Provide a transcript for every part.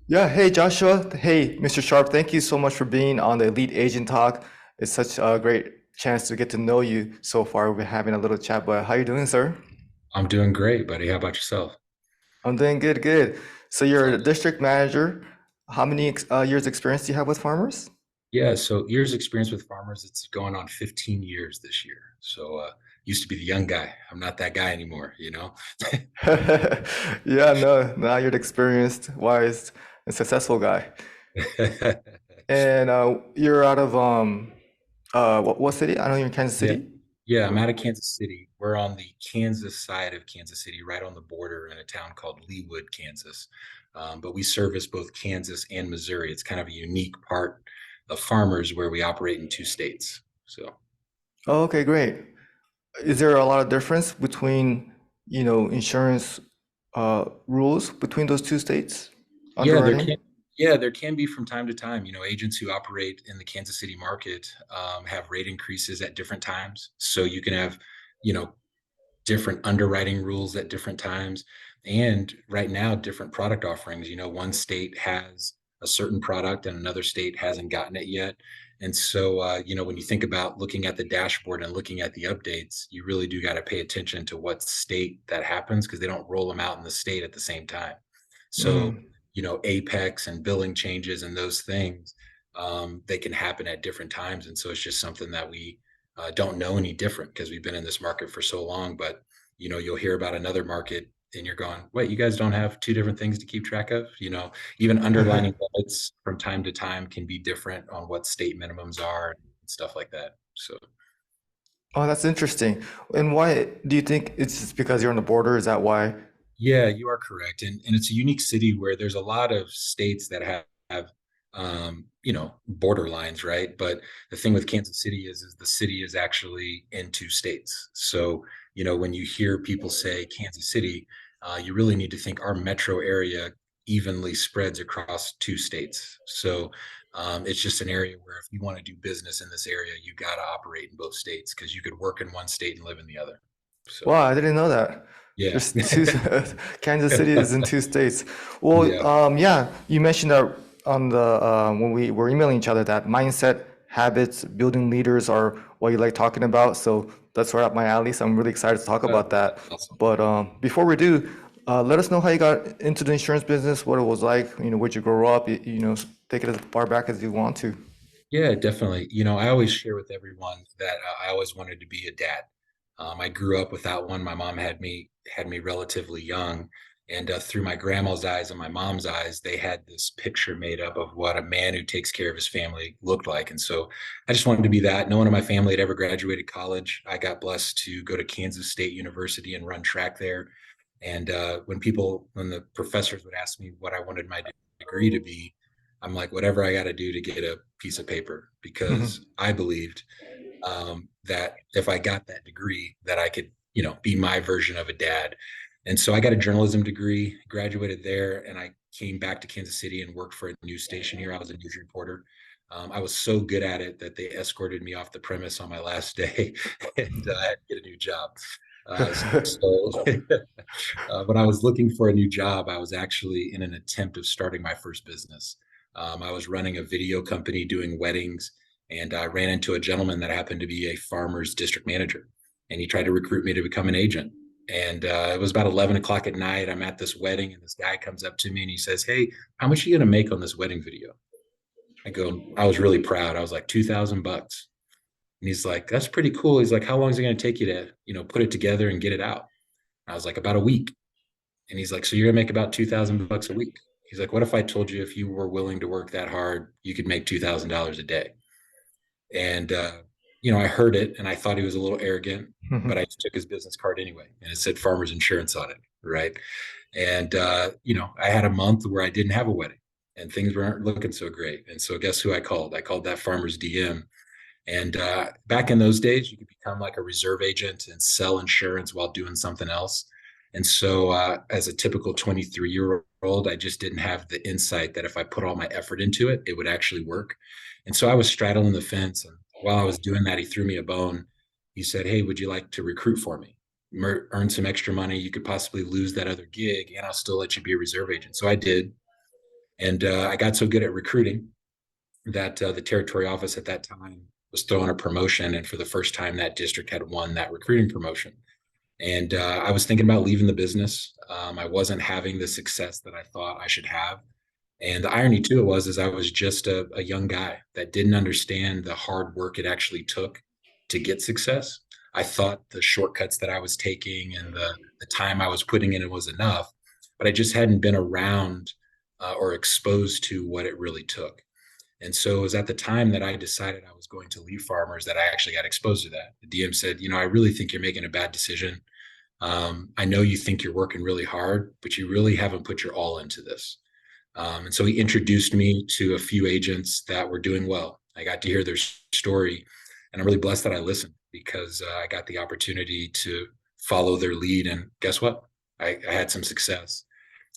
Yeah, hey Joshua. Hey, Mr. Sharp. Thank you so much for being on the Elite Agent Talk. It's such a great chance to get to know you so far. We've been having a little chat, but how you doing, sir? I'm doing great, buddy. How about yourself? I'm doing good, good. So you're a district manager. How many years experience do you have with farmers? Yeah, so years experience with farmers, it's going on 15 years this year. So used to be the young guy. I'm not that guy anymore, you know? Yeah, no, now you're the experienced, wise, and successful guy. And you're out of what city? I know you're in Kansas Yeah. City. Yeah, I'm out of Kansas City. We're on the Kansas side of Kansas City, right on the border in a town called Leawood, Kansas. But we service both Kansas and Missouri. It's kind of a unique part of farmers where we operate in two states. So Oh, okay, great. Is there a lot of difference between, insurance rules between those two states? Yeah, Underwriting? there can be from time to time. Agents who operate in the Kansas City market have rate increases at different times. So you can have, you know, different underwriting rules at different times. And right now, different product offerings. One state has a certain product and another state hasn't gotten it yet. And so, when you think about looking at the dashboard and looking at the updates, you really do got to pay attention to what state that happens because they don't roll them out in the state at the same time. So, Mm. Apex and billing changes and those things, they can happen at different times. And so it's just something that we don't know any different because we've been in this market for so long. But you'll hear about another market and you're going, wait, you guys don't have two different things to keep track of? Even underlining limits from time to time can be different on what state minimums are and stuff like that. So Oh, that's interesting. And why do you think it's just because you're on the border? Is that why? yeah, you are correct. And it's a unique city where there's a lot of states that have border lines, right? But the thing with Kansas City is the city is actually in two states. So, when you hear people say Kansas City, you really need to think our metro area evenly spreads across two states. So, it's just an area where if you want to do business in this area, you got to operate in both states because you could work in one state and live in the other. So, Wow, I didn't know that. yeah. There's two, Kansas City is in two states. Well, Yeah. yeah, you mentioned that on the when we were emailing each other that mindset, habits, building leaders are what you like talking about. So that's right up my alley. So I'm really excited to talk about that. Awesome. But before we do, let us know how you got into the insurance business, what it was like. Where'd you grow up? Take it as far back as you want to. Yeah, definitely. I always share with everyone that I always wanted to be a dad. I grew up without one. My mom had me relatively young, and through my grandma's eyes and my mom's eyes, they had this picture made up of what a man who takes care of his family looked like. And so, I just wanted to be that. No one in my family had ever graduated college. I got blessed to go to Kansas State University and run track there. And when the professors would ask me what I wanted my degree to be, I'm like, whatever I got to do to get a piece of paper, because I believed that if I got that degree, that I could, be my version of a dad. And so I got a journalism degree, graduated there, and I came back to Kansas City and worked for a news station here. I was a news reporter. I was so good at it that they escorted me off the premise on my last day, and I had to get a new job. So when I was looking for a new job, I was actually in an attempt of starting my first business. I was running a video company doing weddings, and I ran into a gentleman that happened to be a farmer's district manager, and he tried to recruit me to become an agent. And it was about 11 o'clock at night. I'm at this wedding, and this guy comes up to me and he says, "Hey, how much are you going to make on this wedding video?" I was really proud. I was like, $2,000. And he's like, "That's pretty cool." He's like, "How long is it going to take you to, put it together and get it out?" I was like, "About a week." And he's like, "So you're gonna make about $2,000 a week?" He's like, "What if I told you if you were willing to work that hard, you could make $2,000 a day?" And I heard it and I thought he was a little arrogant, but I took his business card anyway, and it said Farmers Insurance on it, right? And I had a month where I didn't have a wedding, and things weren't looking so great. And so, guess who I called? I called that farmer's DM. And back in those days, you could become like a reserve agent and sell insurance while doing something else. And so, as a typical 23-year-old, I just didn't have the insight that if I put all my effort into it, it would actually work. And so I was straddling the fence. And while I was doing that, he threw me a bone. He said, "Hey, would you like to recruit for me? Earn some extra money. You could possibly lose that other gig, and I'll still let you be a reserve agent." So I did. And I got so good at recruiting that the territory office at that time was throwing a promotion. And for the first time, that district had won that recruiting promotion. And I was thinking about leaving the business. I wasn't having the success that I thought I should have. And the irony to it was, is I was just a young guy that didn't understand the hard work it actually took to get success. I thought the shortcuts that I was taking and the time I was putting in it was enough, but I just hadn't been around or exposed to what it really took. And so it was at the time that I decided I was going to leave Farmers that I actually got exposed to that. The DM said, I really think you're making a bad decision. I know you think you're working really hard, but you really haven't put your all into this. And so he introduced me to a few agents that were doing well. I got to hear their story, and I'm really blessed that I listened because I got the opportunity to follow their lead. And guess what? I had some success.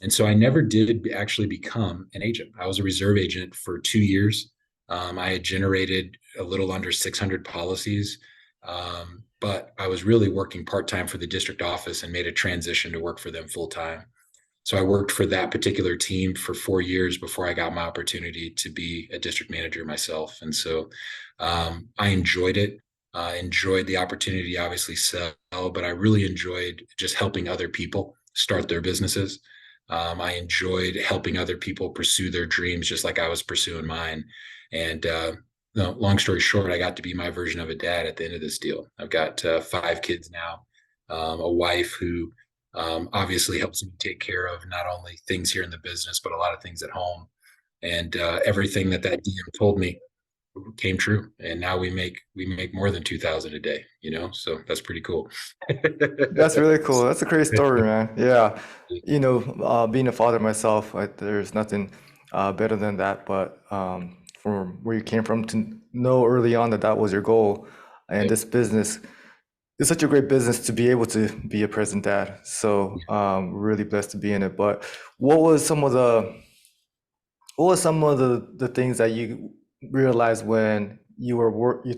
And so I never did actually become an agent. I was a reserve agent for 2 years. I had generated a little under 600 policies, but I was really working part time for the district office and made a transition to work for them full time. So I worked for that particular team for 4 years before I got my opportunity to be a district manager myself. And so I enjoyed it. I enjoyed the opportunity, to obviously sell, but I really enjoyed just helping other people start their businesses. I enjoyed helping other people pursue their dreams just like I was pursuing mine. And no, long story short, I got to be my version of a dad at the end of this deal. I've got 5 kids now, a wife who obviously helps me take care of not only things here in the business, but a lot of things at home. And everything that DM told me came true. And now we make more than 2,000 a day, so that's pretty cool. That's really cool. That's a great story, man. Yeah. Being a father myself, there's nothing better than that. But from where you came from to know early on that that was your goal, and Yep. this business is such a great business to be able to be a present dad. So really blessed to be in it. But what was some of the what was some of the things that you realized when you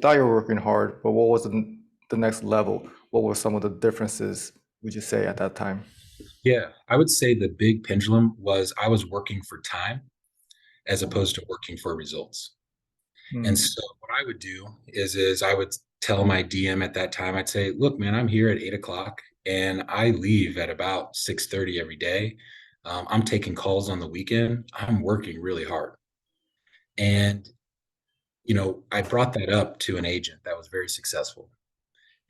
thought you were working hard, but what was the next level? What were some of the differences, would you say, at that time? Yeah, I would say the big pendulum was I was working for time as opposed to working for results. And Hmm. so what I would do is I would tell my DM at that time, I'd say, look, man, I'm here at 8 o'clock and I leave at about 6:30 every day. I'm taking calls on the weekend. I'm working really hard. And, I brought that up to an agent that was very successful.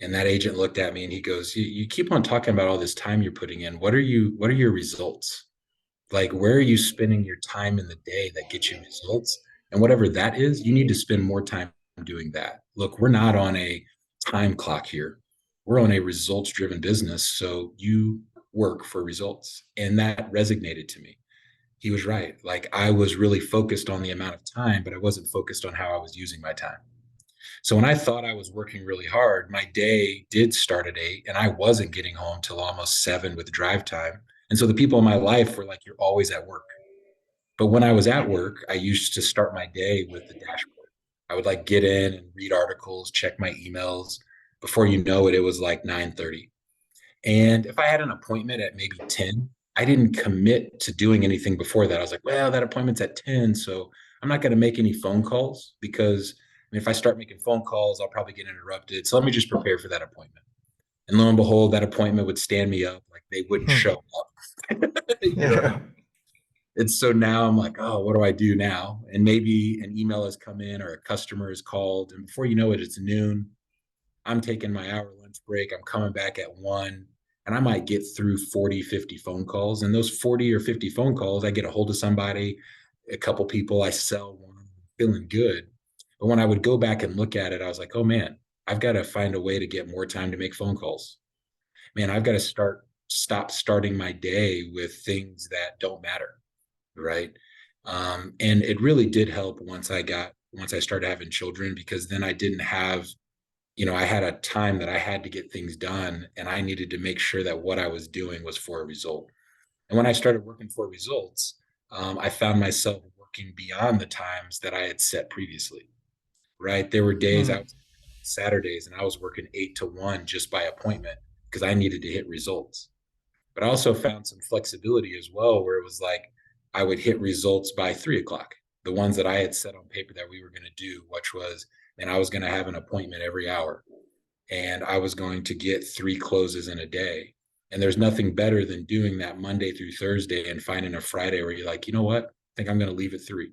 And that agent looked at me and he goes, you keep on talking about all this time you're putting in. What are your results? Like, where are you spending your time in the day that gets you results? And whatever that is, you need to spend more time doing that. Look, we're not on a time clock here. We're on a results driven business. So you work for results. And that resonated to me. He was right. Like, I was really focused on the amount of time, but I wasn't focused on how I was using my time. So when I thought I was working really hard, my day did start at 8 and I wasn't getting home till almost 7 with drive time. And so the people in my life were like, you're always at work. But when I was at work, I used to start my day with the dashboard. I would like get in and read articles, check my emails. Before you know it, it was like 9:30. And if I had an appointment at maybe 10, I didn't commit to doing anything before that. I was like, well, that appointment's at 10, so I'm not going to make any phone calls because if I start making phone calls, I'll probably get interrupted. So let me just prepare for that appointment. And lo and behold, that appointment would stand me up, like they wouldn't show up. you know Yeah. And so now I'm like, oh, what do I do now? And maybe an email has come in or a customer has called. And before you know it, it's noon. I'm taking my hour lunch break. I'm coming back at 1 and I might get through 40, 50 phone calls. And those 40 or 50 phone calls, I get a hold of somebody, a couple people, I sell one, feeling good. But when I would go back and look at it, I was like, oh man, I've got to find a way to get more time to make phone calls. Man, I've got to stop starting my day with things that don't matter. Right. And it really did help once I started having children, because then I didn't have, I had a time that I had to get things done and I needed to make sure that what I was doing was for a result. And when I started working for results, I found myself working beyond the times that I had set previously. Right. There were days I Hmm. was Saturdays and I was working 8 to 1 just by appointment because I needed to hit results. But I also found some flexibility as well, where it was like, I would hit results by 3 o'clock. The ones that I had set on paper that we were going to do, which was, and I was going to have an appointment every hour and I was going to get 3 closes in a day. And there's nothing better than doing that Monday through Thursday and finding a Friday where you're like, you know what? I think I'm going to leave at 3.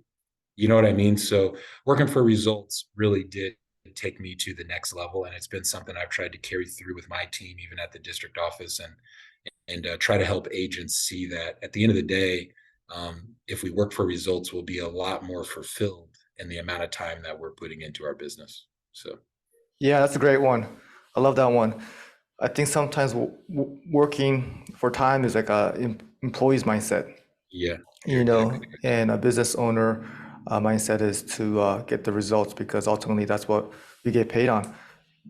You know what I mean? So working for results really did take me to the next level. And it's been something I've tried to carry through with my team, even at the district office, and try to help agents see that at the end of the day, if we work for results, we'll be a lot more fulfilled in the amount of time that we're putting into our business. So, Yeah, that's a great one. I love that one. I think sometimes working for time is like a employee's mindset, yeah, you're you exactly know, and a business owner mindset is to get the results because ultimately that's what we get paid on.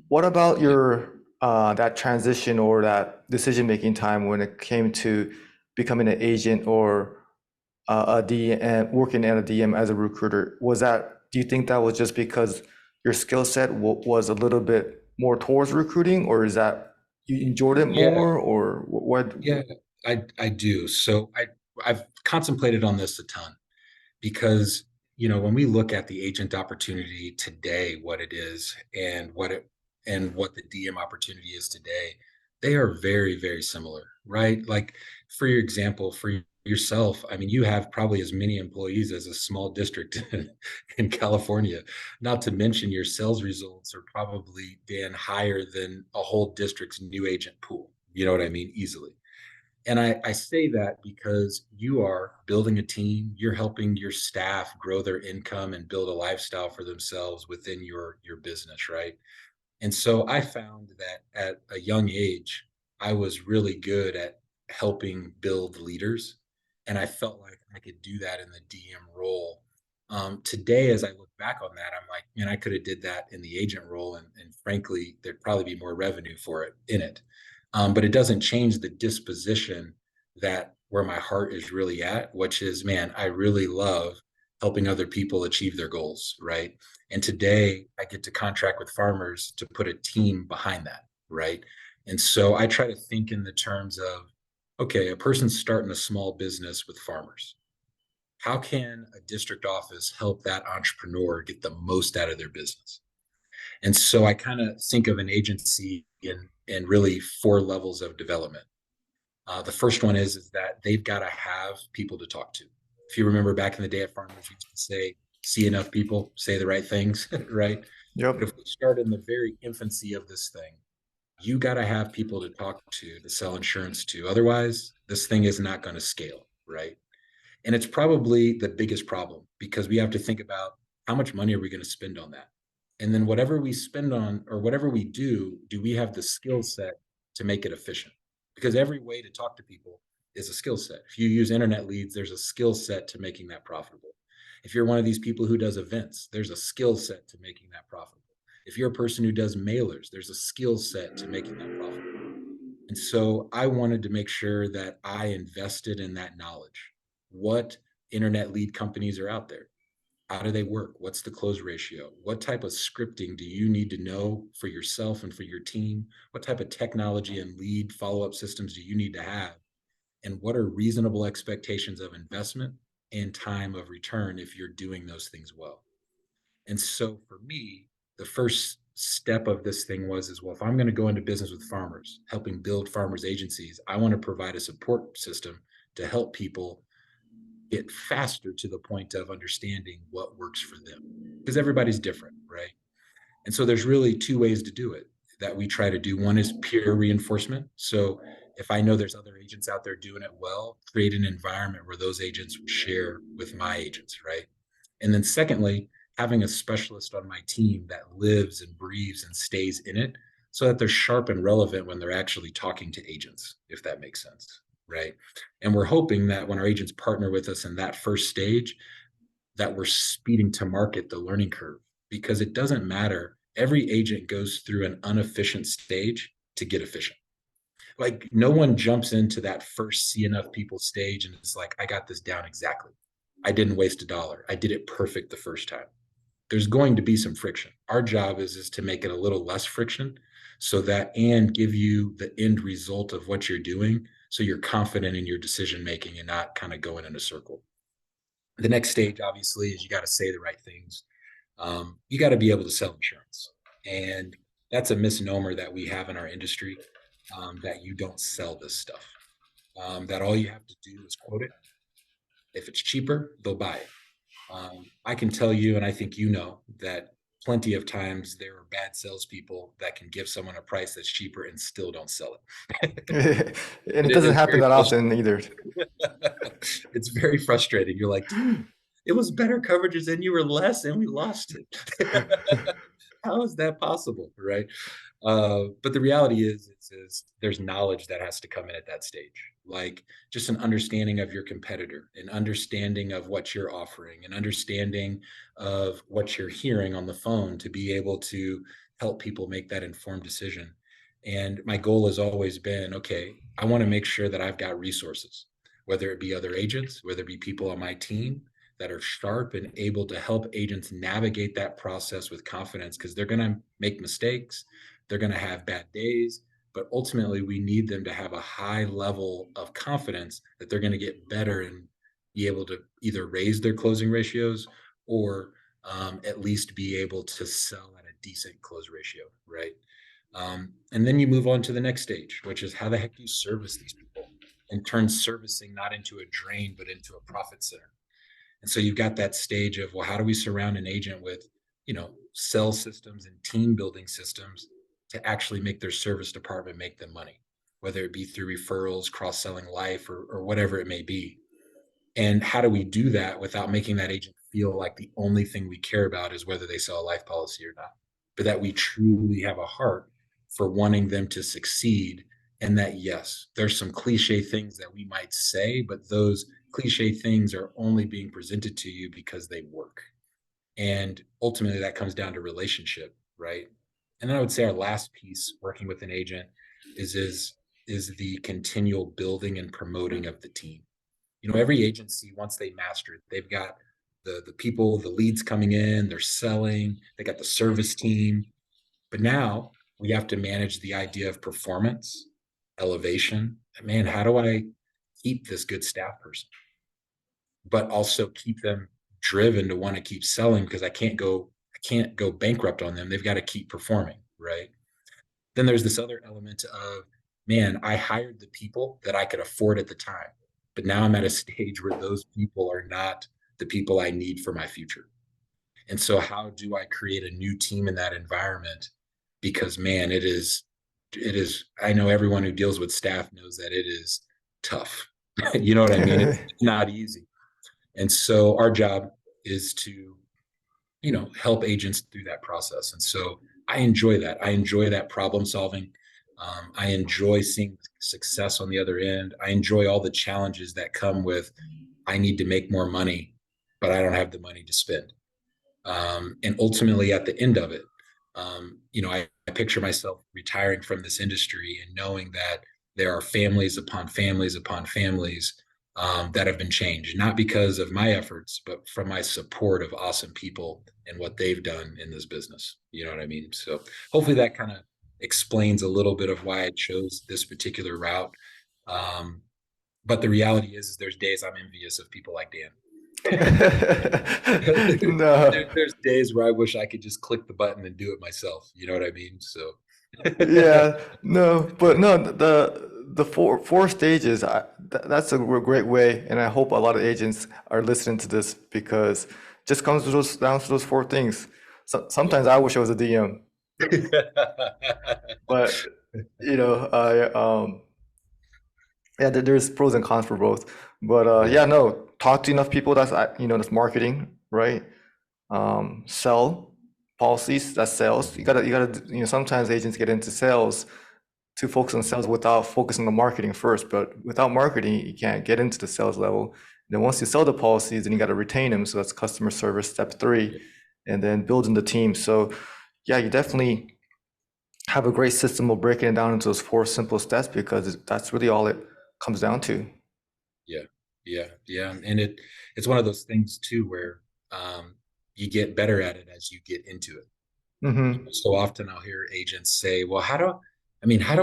What about right. your that transition or that decision-making time when it came to becoming an agent or a DM, working at a DM as a recruiter? Was that, do you think that was just because your skill set was a little bit more towards recruiting, or is that you enjoyed it Yeah, more, or what? yeah, I do. So I've contemplated on this a ton because when we look at the agent opportunity today, what it is and what the DM opportunity is today, they are very, very similar, right? Like for your example, for yourself, I mean, you have probably as many employees as a small district in California. Not to mention your sales results are probably, Dan, higher than a whole district's new agent pool. You know what I mean? Easily. And I say that because you are building a team, you're helping your staff grow their income and build a lifestyle for themselves within your business, right? And so I found that at a young age, I was really good at helping build leaders. And I felt like I could do that in the DM role. Today, as I look back on that, I'm like, man, I could have did that in the agent role. And frankly, there'd probably be more revenue for it in it. But it doesn't change the disposition that where my heart is really at, which is, man, I really love helping other people achieve their goals, right? And today I get to contract with farmers to put a team behind that, right? And so I try to think in the terms of, okay, a person's starting a small business with farmers. How can a district office help that entrepreneur get the most out of their business? And so I kind of think of an agency in really 4 levels of development. The first one is that they've got to have people to talk to. If you remember back in the day at Farmers, we used to say, see enough people, say the right things, right? But Yep. if we start in the very infancy of this thing, you got to have people to talk to sell insurance to. Otherwise, this thing is not going to scale, right? And it's probably the biggest problem because we have to think about how much money are we going to spend on that? And then whatever we spend on or whatever we do we have the skill set to make it efficient? Because every way to talk to people is a skill set. If you use internet leads, there's a skill set to making that profitable. If you're one of these people who does events, there's a skill set to making that profitable. If you're a person who does mailers, there's a skill set to making that profitable. And so I wanted to make sure that I invested in that knowledge. What internet lead companies are out there? How do they work? What's the close ratio? What type of scripting do you need to know for yourself and for your team? What type of technology and lead follow up systems do you need to have? And what are reasonable expectations of investment and time of return if you're doing those things well? And so for me, the first step of this thing was is well, if I'm going to go into business with farmers, helping build farmers agencies, I want to provide a support system to help people get faster to the point of understanding what works for them because everybody's different, right? And so there's really 2 ways to do it that we try to do. One is peer reinforcement. So if I know there's other agents out there doing it well, create an environment where those agents share with my agents, right? And then secondly, having a specialist on my team that lives and breathes and stays in it so that they're sharp and relevant when they're actually talking to agents, if that makes sense, right? And we're hoping that when our agents partner with us in that first stage, that we're speeding to market the learning curve because it doesn't matter. Every agent goes through an inefficient stage to get efficient. Like no one jumps into that first see enough people stage and it's like, I got this down exactly. I didn't waste a dollar. I did it perfect the first time. There's going to be some friction. Our job is to make it a little less friction so that and give you the end result of what you're doing so you're confident in your decision making and not kind of going in a circle. The next stage, obviously, is you got to say the right things. You got to be able to sell insurance. And that's a misnomer that we have in our industry, that you don't sell this stuff, that all you have to do is quote it. If it's cheaper, they'll buy it. I can tell you, and I think you know, that plenty of times there are bad salespeople that can give someone a price that's cheaper and still don't sell it. And it It doesn't is happen very that often frustrating. either. It's very frustrating. You're like, dude, it was better coverages and you were less and we lost it. How is that possible? Right. But the reality is there's knowledge that has to come in at that stage, like just an understanding of your competitor, an understanding of what you're offering, an understanding of what you're hearing on the phone to be able to help people make that informed decision. And my goal has always been, okay, I want to make sure that I've got resources, whether it be other agents, whether it be people on my team that are sharp and able to help agents navigate that process with confidence, because they're going to make mistakes, they're going to have bad days, but ultimately we need them to have a high level of confidence that they're going to get better and be able to either raise their closing ratios or at least be able to sell at a decent close ratio, right? And then you move on to the next stage, which is how the heck do you service these people and turn servicing not into a drain, but into a profit center. And so you've got that stage of, well, how do we surround an agent with, sell systems and team building systems to actually make their service department make them money, whether it be through referrals, cross-selling life, or whatever it may be. And how do we do that without making that agent feel like the only thing we care about is whether they sell a life policy or not, but that we truly have a heart for wanting them to succeed. And that, yes, there's some cliche things that we might say, but those cliche things are only being presented to you because they work. And ultimately, that comes down to relationship, right? And then I would say our last piece, working with an agent, is the continual building and promoting of the team. Every agency, once they master it, they've got the people, the leads coming in, they're selling, they got the service team. But now we have to manage the idea of performance, elevation. Man, how do I keep this good staff person, but also keep them driven to want to keep selling, because I can't go bankrupt on them. They've got to keep performing, right? Then there's this other element of, man, I hired the people that I could afford at the time, but now I'm at a stage where those people are not the people I need for my future. And so how do I create a new team in that environment? Because man, it is, I know everyone who deals with staff knows that it is tough. You know what I mean? It's not easy. And so our job is to, help agents through that process. And so I enjoy that. I enjoy that problem solving. I enjoy seeing success on the other end. I enjoy all the challenges that come with, I need to make more money, but I don't have the money to spend. And ultimately, at the end of it, I picture myself retiring from this industry and knowing that there are families upon families upon families that have been changed, not because of my efforts, but from my support of awesome people and what they've done in this business. You know what I mean? So hopefully that kind of explains a little bit of why I chose this particular route. Um, but the reality is there's days I'm envious of people like Dan. No. There's days where I wish I could just click the button and do it myself. You know what I mean? So, Yeah, no, but no, the four stages, that's a great way, and I hope a lot of agents are listening to this because just comes to those down to those four things. So, yeah. sometimes I wish I was a DM, but I yeah, there's pros and cons for both. But Yeah. yeah, no, talk to enough people. That's marketing, right? Sell policies. That's sales. You gotta. Sometimes agents get into sales to focus on sales without focusing on marketing first. But without marketing, you can't get into the sales level. Then once you sell the policies, then you got to retain them. So that's customer service, step three, Yeah. and then building the team. So yeah, you definitely have a great system of breaking it down into those four simple steps because that's really all it comes down to. Yeah. Yeah. Yeah. And it's one of those things too where um, you get better at it as you get into it. Hmm. So often I'll hear agents say, well, how do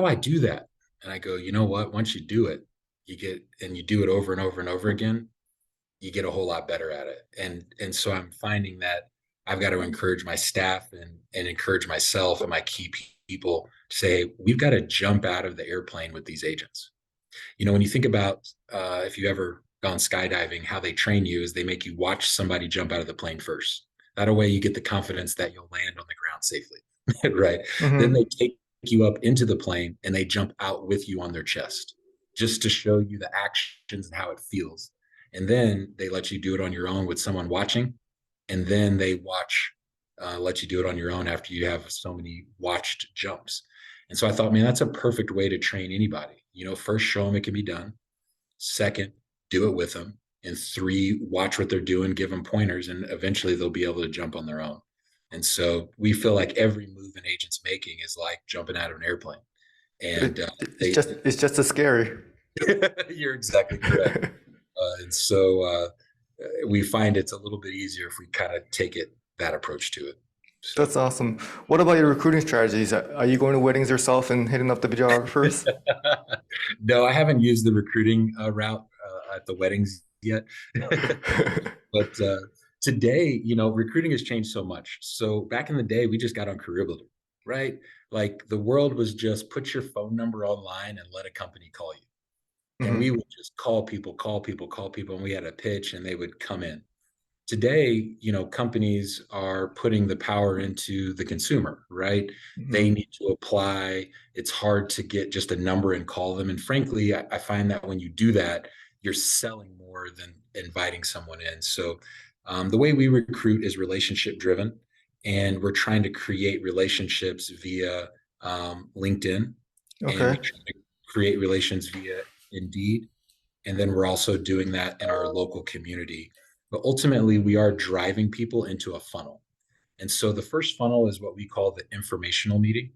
I do that? And I go, you know what? Once you do it, you do it over and over and over again. you get a whole lot better at it. And so I'm finding that I've got to encourage my staff and encourage myself and my key people to say, we've got to jump out of the airplane with these agents. When you think about if you ever gone skydiving, how they train you is they make you watch somebody jump out of the plane first. That way you get the confidence that you'll land on the ground safely, right? Then they Hmm. take you up into the plane and they jump out with you on their chest just to show you the actions and how it feels. And then they let you do it on your own with someone watching. And then they let you do it on your own after you have so many watched jumps. And so I thought, man, that's a perfect way to train anybody. First, show them it can be done. Second, do it with them. And three, watch what they're doing, give them pointers, and eventually they'll be able to jump on their own. And so we feel like every move an agent's making is like jumping out of an airplane. And they, It's just as scary. you're exactly correct. And so we find it's a little bit easier if we kind of take that approach to it. So. That's awesome. What about your recruiting strategies? Are you going to weddings yourself and hitting up the videographers? No, I haven't used the recruiting route at the weddings yet. But today, recruiting has changed so much. So back in the day, we just got on Career Builder, right? Like the world was just put your phone number online and let a company call you. And we Hmm. would just call people, call people, call people, and we had a pitch and they would come in. Today, companies are putting the power into the consumer, right? They Hmm. need to apply. It's hard to get just a number and call them. And frankly, I find that when you do that, you're selling more than inviting someone in. So the way we recruit is relationship driven, and we're trying to create relationships via LinkedIn, and we Okay. try to create relations via Indeed, and then we're also doing that in our local community. But ultimately, we are driving people into a funnel. And so the first funnel is what we call the informational meeting.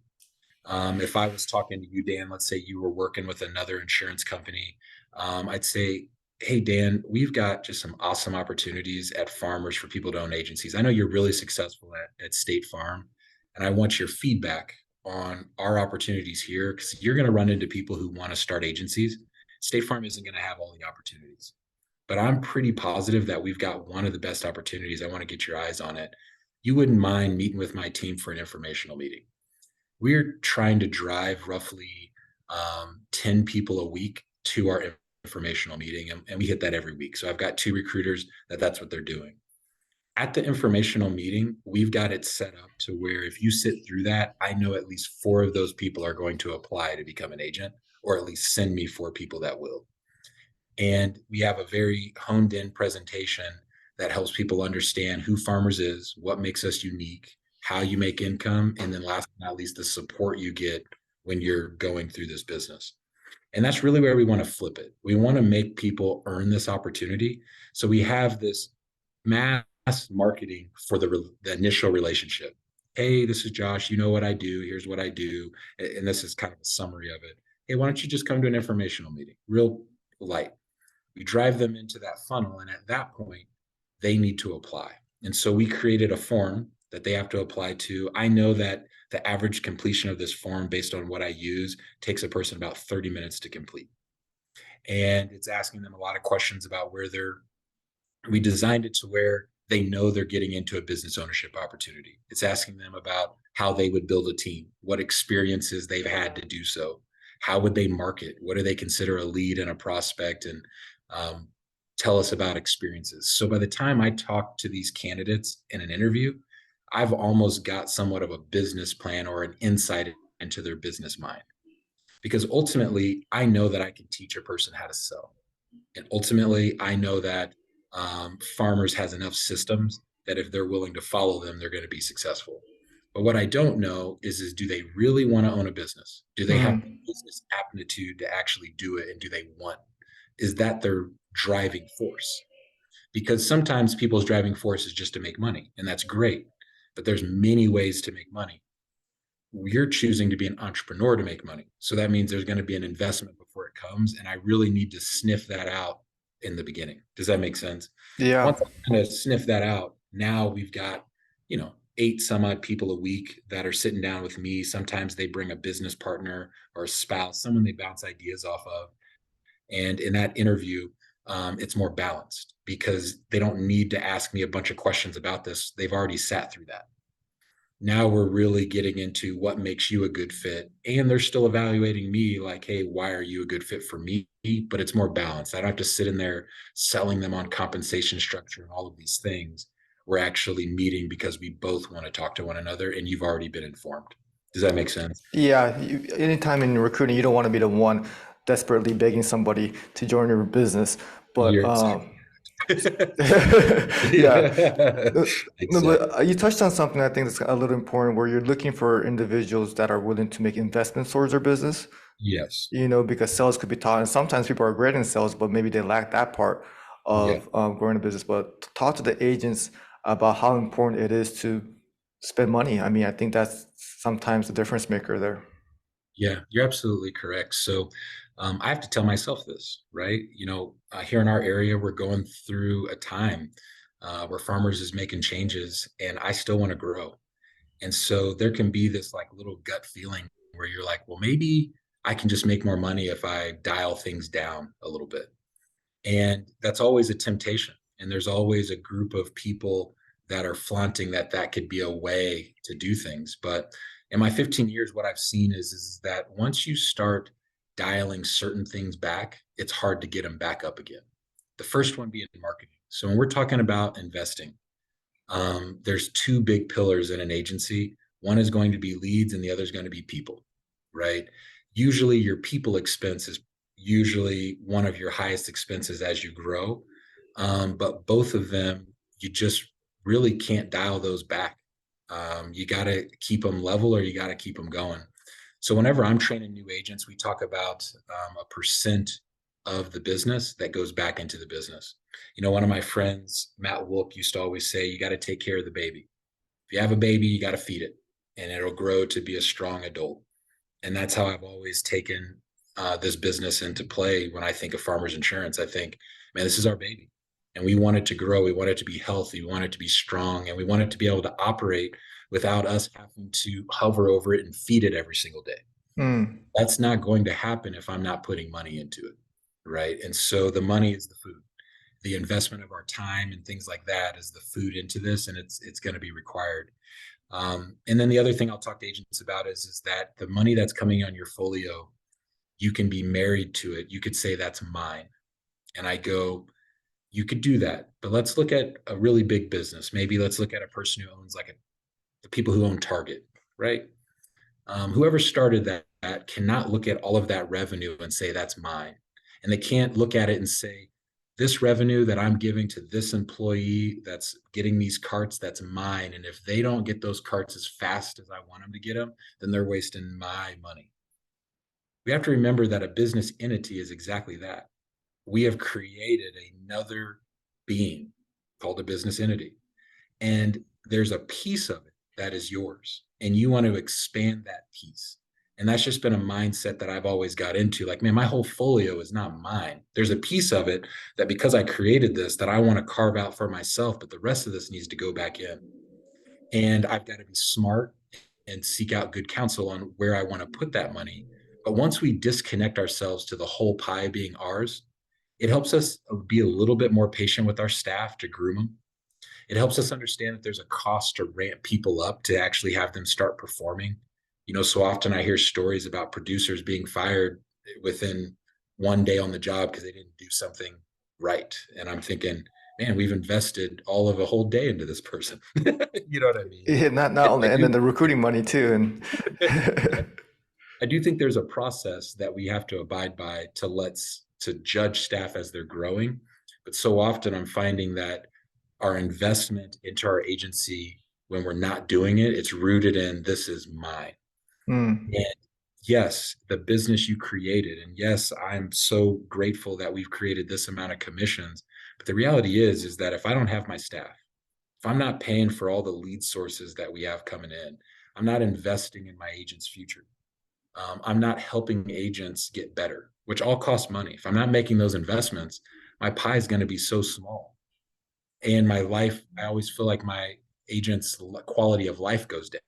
If I was talking to you, Dan, let's say you were working with another insurance company, I'd say, hey, Dan, we've got just some awesome opportunities at Farmers for people to own agencies. I know you're really successful at State Farm, and I want your feedback on our opportunities here because you're going to run into people who want to start agencies. State Farm isn't going to have all the opportunities, but I'm pretty positive that we've got one of the best opportunities. I want to get your eyes on it. You wouldn't mind meeting with my team for an informational meeting. We're trying to drive roughly 10 people a week to our informational meeting, and we hit that every week. So I've got two recruiters that's what they're doing. At the informational meeting, we've got it set up to where if you sit through that, I know at least four of those people are going to apply to become an agent, or at least send me four people that will. And we have a very honed in presentation that helps people understand who Farmers is, what makes us unique, how you make income, and then last but not least, the support you get when you're going through this business. And that's really where we want to flip it. We want to make people earn this opportunity. So we have this mass marketing for the initial relationship. Hey, this is Josh. You know what I do. Here's what I do. And this is kind of a summary of it. Hey, why don't you just come to an informational meeting? Real light. We drive them into that funnel. And at that point, they need to apply. And so we created a form that they have to apply to. I know that the average completion of this form, based on what I use, takes a person about 30 minutes to complete. And it's asking them a lot of questions about we designed it to where they know they're getting into a business ownership opportunity. It's asking them about how they would build a team, what experiences they've had to do so, how would they market, what do they consider a lead and a prospect, and um, tell us about experiences. So by the time I talk to these candidates in an interview, I've almost got somewhat of a business plan or an insight into their business mind. Because ultimately, I know that I can teach a person how to sell. And ultimately, I know that Farmers has enough systems that if they're willing to follow them, they're going to be successful. But what I don't know is do they really want to own a business? Do they have the Hmm. business aptitude to actually do it? And do they want? Is that their driving force? Because sometimes people's driving force is just to make money, and that's great. But there's many ways to make money. You're choosing to be an entrepreneur to make money. So that means there's going to be an investment before it comes. And I really need to sniff that out in the beginning. Does that make sense? Yeah. Once I kind of sniff that out, now we've got, 8 some odd people a week that are sitting down with me. Sometimes they bring a business partner or a spouse, someone they bounce ideas off of. And in that interview, it's more balanced because they don't need to ask me a bunch of questions about this. They've already sat through that. Now we're really getting into what makes you a good fit. And they're still evaluating me like, hey, why are you a good fit for me? But it's more balanced. I don't have to sit in there selling them on compensation structure and all of these things. We're actually meeting because we both want to talk to one another and you've already been informed. Does that make sense? Yeah, anytime in recruiting, you don't want to be the one desperately begging somebody to join your business. But You're exactly yeah, yeah. no, Exactly. but you touched on something I think that's a little important, where you're looking for individuals that are willing to make investments towards their business. Yes. Because sales could be taught, and sometimes people are great in sales, but maybe they lack that part Yeah. of growing a business. But talk to the agents about how important it is to spend money. I mean, I think that's sometimes the difference maker there. Yeah, you're absolutely correct. So I have to tell myself this, right? Here in our area, we're going through a time where farmers is making changes, and I still want to grow. And so there can be this like little gut feeling where you're like, well, maybe I can just make more money if I dial things down a little bit. And that's always a temptation. And there's always a group of people that are flaunting that that could be a way to do things. But in my 15 years, what I've seen is that once you start dialing certain things back, it's hard to get them back up again. The first one being marketing. So when we're talking about investing, there's two big pillars in an agency. One is going to be leads, and the other is going to be people, right? Usually, your people expense is usually one of your highest expenses as you grow. But both of them, you just really can't dial those back. You got to keep them level or you got to keep them going. So whenever I'm training new agents, we talk about a percent of the business that goes back into the business. One of my friends, Matt Wolf, used to always say, you got to take care of the baby. If you have a baby, you got to feed it and it'll grow to be a strong adult. And that's how I've always taken this business into play. When I think of farmers insurance, I think, man, this is our baby. And we want it to grow. We want it to be healthy. We want it to be strong. And we want it to be able to operate without us having to hover over it and feed it every single day. Mm, That's not going to happen if I'm not putting money into it. Right. And so the money is the food. The investment of our time and things like that is the food into this, and it's going to be required. And then the other thing I'll talk to agents about is that the money that's coming on your folio, you can be married to it. You could say that's mine, and I go, you could do that, but let's look at a really big business. Maybe let's look at a person who owns the people who own Target, right? Whoever started that cannot look at all of that revenue and say that's mine, and they can't look at it and say this revenue that I'm giving to this employee that's getting these carts, that's mine. And if they don't get those carts as fast as I want them to get them, then they're wasting my money. We have to remember that a business entity is exactly that. We have created another being called a business entity. And there's a piece of it that is yours. And you want to expand that piece. And that's just been a mindset that I've always got into. Like, man, my whole folio is not mine. There's a piece of it that because I created this, that I want to carve out for myself, but the rest of this needs to go back in. And I've got to be smart and seek out good counsel on where I want to put that money. But once we disconnect ourselves to the whole pie being ours, it helps us be a little bit more patient with our staff to groom them. It helps us understand that there's a cost to ramp people up to actually have them start performing. So often I hear stories about producers being fired within one day on the job because they didn't do something right. And I'm thinking, man, we've invested all of a whole day into this person. You know what I mean? yeah, not And only, and then the recruiting money too, yeah, and I do think there's a process that we have to abide by to judge staff as they're growing. But so often I'm finding that our investment into our agency, when we're not doing it, it's rooted in this is mine. mm, And yes, the business you created, and yes, I'm so grateful that we've created this amount of commissions. But the reality is that if I don't have my staff, if I'm not paying for all the lead sources that we have coming in, I'm not investing in my agent's future. I'm not helping agents get better, which all costs money. If I'm not making those investments, my pie is going to be so small. And my life, I always feel like my agent's quality of life goes down.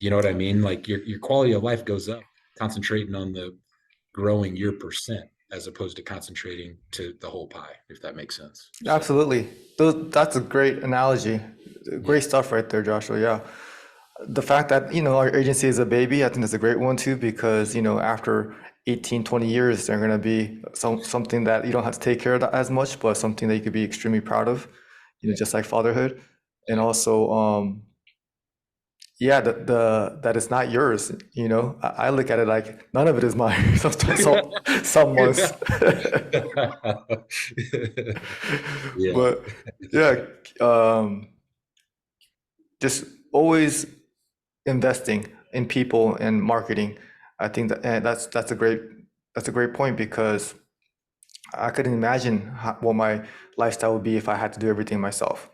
You know what I mean? Like your quality of life goes up, concentrating on the growing your percent. as opposed to concentrating to the whole pie, if that makes sense. So Absolutely. That's a great analogy. yeah, Great stuff right there, Joshua. Yeah. The fact that, our agency is a baby, I think that's a great one too, because, after 18, 20 years, they're going to be something that you don't have to take care of as much, but something that you could be extremely proud of, yeah, just like fatherhood. And yeah. also, yeah, that it's not yours. I look at it like none of it is mine. Some months, Yeah, but yeah, um, just always investing in people and marketing. I think that that's a great point because I couldn't imagine what my lifestyle would be if I had to do everything myself.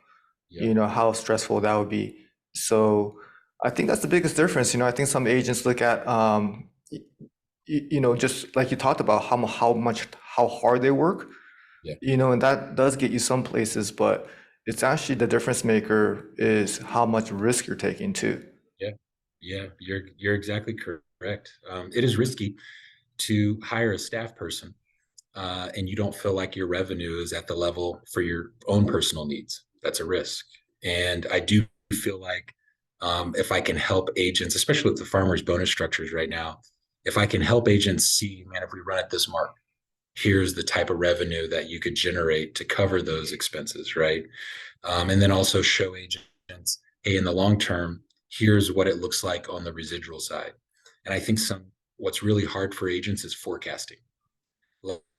yep, How stressful that would be. So I think that's the biggest difference. I think some agents look at just like you talked about how hard they work, yeah, and that does get you some places, but it's actually the difference maker is how much risk you're taking too. yeah, yeah. You're exactly correct. It is risky to hire a staff person, and you don't feel like your revenue is at the level for your own personal needs. That's a risk, and I do feel like if I can help agents, especially with the farmers bonus structures right now, if I can help agents see, man, if we run at this mark, here's the type of revenue that you could generate to cover those expenses, right? And then also show agents, hey, in the long term, here's what it looks like on the residual side. And I think what's really hard for agents is forecasting.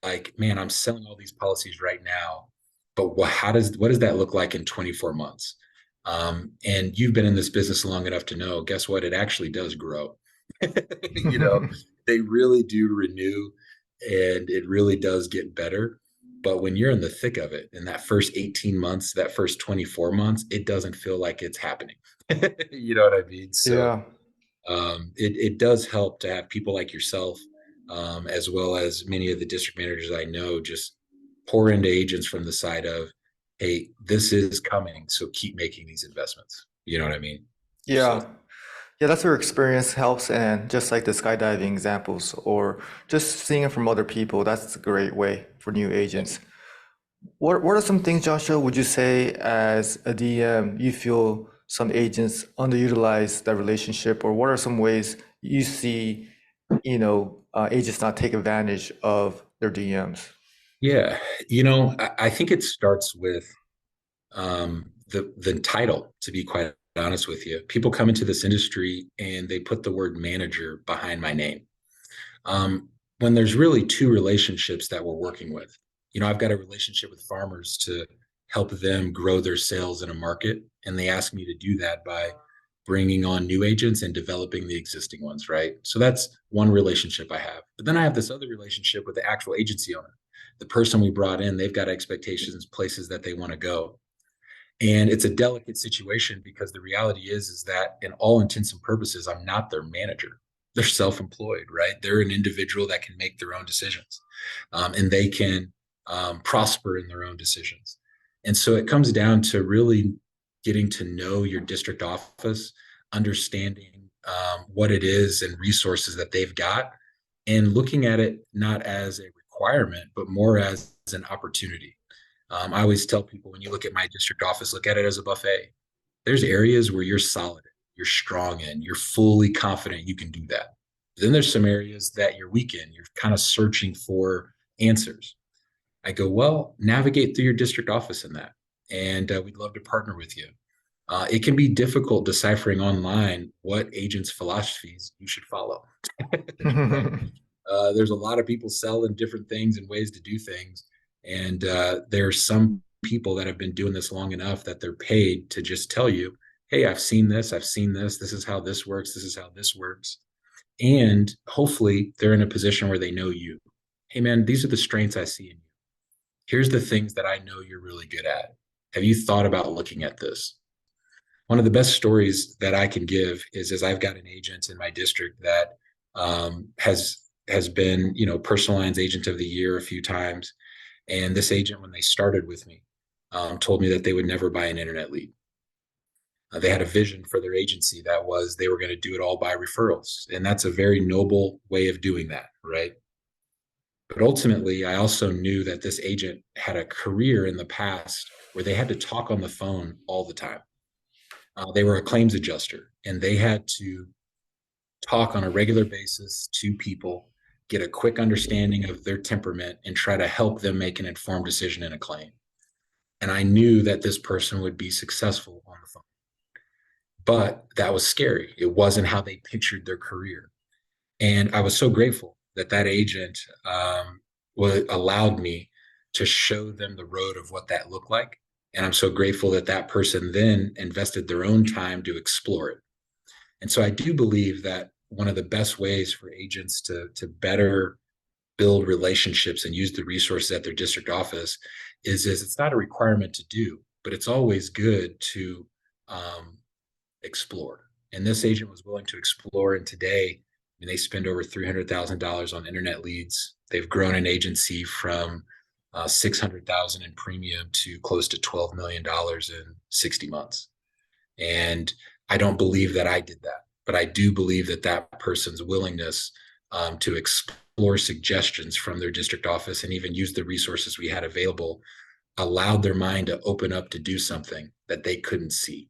Like, man, I'm selling all these policies right now, but what does that look like in 24 months? And you've been in this business long enough to know, guess what? It actually does grow. you know, they really do renew and it really does get better. But when you're in the thick of it, in that first 18 months, that first 24 months, it doesn't feel like it's happening. You know what I mean? So Yeah. it does help to have people like yourself, as well as many of the district managers I know, just pour into agents from the side of, hey, this is coming, so keep making these investments. You know what I mean? So Yeah. Yeah, that's where experience helps, and just like the skydiving examples, or just seeing it from other people, that's a great way for new yeah, agents. What are some things, Joshua, would you say as a DM you feel some agents underutilize that relationship, or what are some ways you see, agents not take advantage of their DMs? yeah. I think it starts with the title. To be quite honest with you, people come into this industry and they put the word manager behind my name. When there's really two relationships that we're working with. I've got a relationship with farmers to help them grow their sales in a market, and they ask me to do that by bringing on new agents and developing the existing ones, right? So that's one relationship I have. But then I have this other relationship with the actual agency owner. The person we brought in, they've got expectations, places that they want to go. And it's a delicate situation because the reality is that in all intents and purposes, I'm not their manager. They're self-employed, right? They're an individual that can make their own decisions, and they can prosper in their own decisions. And so it comes down to really getting to know your district office, understanding what it is and resources that they've got, and looking at it not as a requirement, but more as an opportunity. I always tell people when you look at my district office, look at it as a buffet. There's areas where you're solid, you're strong in, you're fully confident you can do that. Then there's some areas that you're weak in, you're kind of searching for answers. I go, well, navigate through your district office in that. And we'd love to partner with you. It can be difficult deciphering online what agents' philosophies you should follow. Right? There's a lot of people selling different things and ways to do things. And there's some people that have been doing this long enough that they're paid to just tell you, hey, I've seen this, this is how this works, this is how this works. And hopefully they're in a position where they know you. Hey, man, these are the strengths I see in you. Here's the things that I know you're really good at. Have you thought about looking at this? One of the best stories that I can give is I've got an agent in my district that has been, personal lines agent of the year a few times. And this agent, when they started with me, told me that they would never buy an internet lead. They had a vision for their agency that was they were going to do it all by referrals. And that's a very noble way of doing that, right? But ultimately, I also knew that this agent had a career in the past where they had to talk on the phone all the time. They were a claims adjuster and they had to talk on a regular basis to people, get a quick understanding of their temperament, and try to help them make an informed decision in a claim. And I knew that this person would be successful on the phone. But that was scary. It wasn't how they pictured their career. And I was so grateful that that agent allowed me to show them the road of what that looked like. And I'm so grateful that that person then invested their own time to explore it. And so I do believe that one of the best ways for agents to better build relationships and use the resources at their district office is it's not a requirement to do, but it's always good to um, explore. And this agent was willing to explore. And today, I mean, they spend over $300,000 on internet leads. They've grown an agency from 600,000 in premium to close to $12 million in 60 months. And I don't believe that I did that, but I do believe that that person's willingness to explore suggestions from their district office and even use the resources we had available allowed their mind to open up to do something that they couldn't see.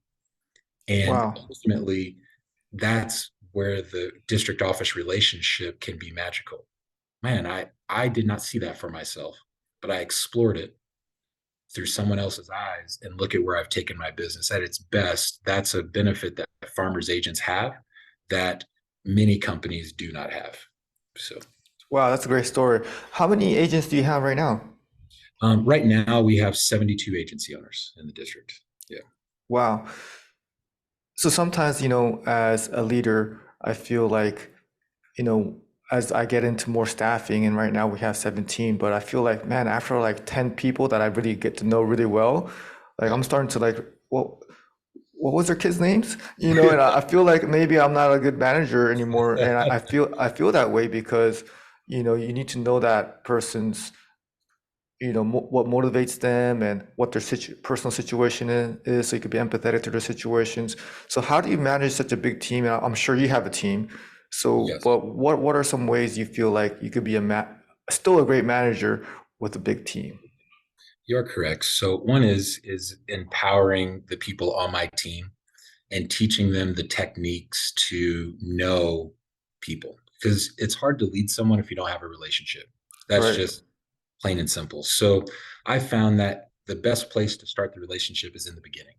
And Wow. ultimately, that's where the district office relationship can be magical. Man, I did not see that for myself, but I explored it through someone else's eyes and look at where I've taken my business. At its best, that's a benefit that farmers agents have that many companies do not have. So Wow, that's a great story. How many agents do you have right now? right now we have 72 agency owners in the district. Yeah. Wow. So sometimes, as a leader, I feel like, you know, as I get into more staffing, and right now we have 17, but I feel like, man, after like 10 people that I really get to know really well, like I'm starting to like, well, what was their kids' names? And I feel like maybe I'm not a good manager anymore. And I feel that way because, you need to know that person's, what motivates them and what their personal situation is, so you could be empathetic to their situations. So how do you manage such a big team? And I'm sure you have a team. So, Yes, but what are some ways you feel like you could be still a great manager with a big team? you're correct. So one is empowering the people on my team and teaching them the techniques to know people because it's hard to lead someone if you don't have a relationship. That's Right. just plain and simple. So I found that the best place to start the relationship is in the beginning,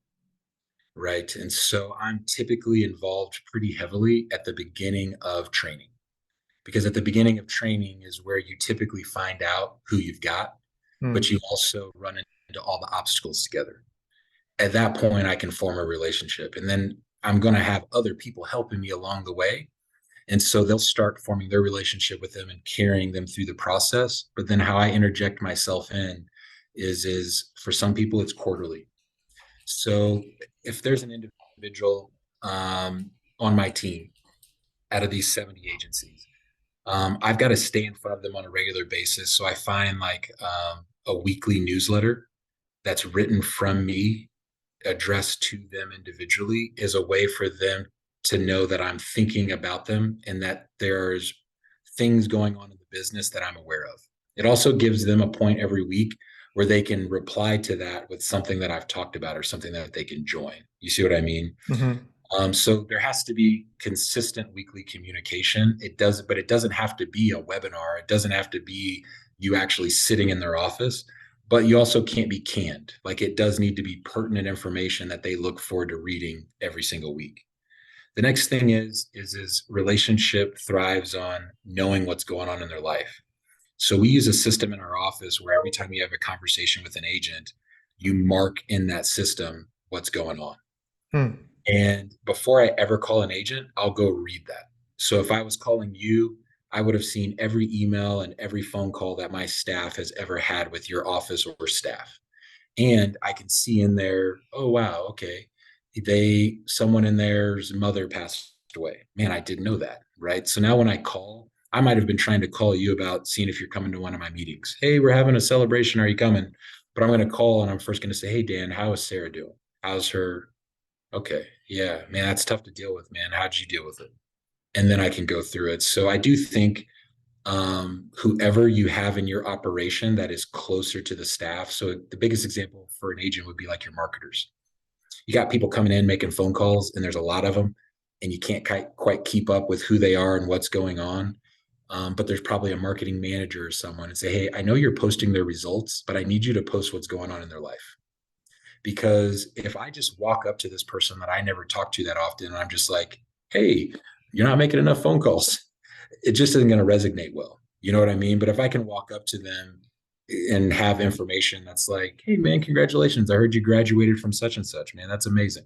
right? And so I'm typically involved pretty heavily at the beginning of training because at the beginning of training is where you typically find out who you've got, but Hmm. you also run into all the obstacles together. At that point, I can form a relationship. And then I'm going to have other people helping me along the way. And so they'll start forming their relationship with them and carrying them through the process. But then how I interject myself in is for some people, it's quarterly. So if there's an individual on my team out of these 70 agencies, I've got to stay in front of them on a regular basis. So I find like a weekly newsletter that's written from me addressed to them individually is a way for them to know that I'm thinking about them and that there's things going on in the business that I'm aware of. It also gives them a point every week where they can reply to that with something that I've talked about or something that they can join. You see what I mean? Hmm. So there has to be consistent weekly communication. But it doesn't have to be a webinar. It doesn't have to be you actually sitting in their office, but you also can't be canned. Like it does need to be pertinent information that they look forward to reading every single week. The next thing is relationship thrives on knowing what's going on in their life. So we use a system in our office where every time you have a conversation with an agent, you mark in that system what's going on. Hmm. And before I ever call an agent, I'll go read that. So if I was calling you, I would have seen every email and every phone call that my staff has ever had with your office or staff. And I can see in there, oh wow, okay. Someone in there's mother passed away. Man, I didn't know that. Right. So now when I call, I might have been trying to call you about seeing if you're coming to one of my meetings. Hey, we're having a celebration. Are you coming? But I'm going to call and I'm first going to say, hey, Dan, how is Sarah doing? How's her? Okay. Yeah, man, that's tough to deal with, man. How'd you deal with it? And then I can go through it. So I do think Whoever you have in your operation that is closer to the staff. So the biggest example for an agent would be like your marketers. You got people coming in making phone calls, and there's a lot of them, and you can't quite keep up with who they are and what's going on. But there's probably a marketing manager or someone and say, hey, I know you're posting their results, but I need you to post what's going on in their life. Because if I just walk up to this person that I never talk to that often, and I'm just like, hey, you're not making enough phone calls, it just isn't going to resonate well. You know what I mean? But if I can walk up to them and have information that's like, hey, man, congratulations. I heard you graduated from such and such. Man, that's amazing.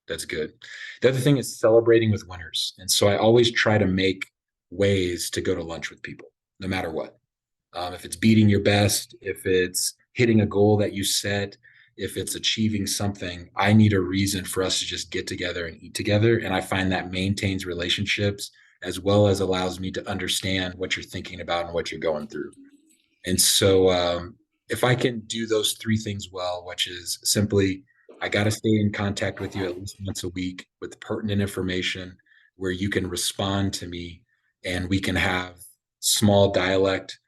That's good. The other thing is celebrating with winners. And so I always try to make ways to go to lunch with people, no matter what. If it's beating your best, if it's hitting a goal that you set, if it's achieving something, I need a reason for us to just get together and eat together. And I find that maintains relationships as well as allows me to understand what you're thinking about and what you're going through. And so, if I can do those three things well, which is simply, I got to stay in contact with you at least once a week with pertinent information where you can respond to me and we can have small dialect,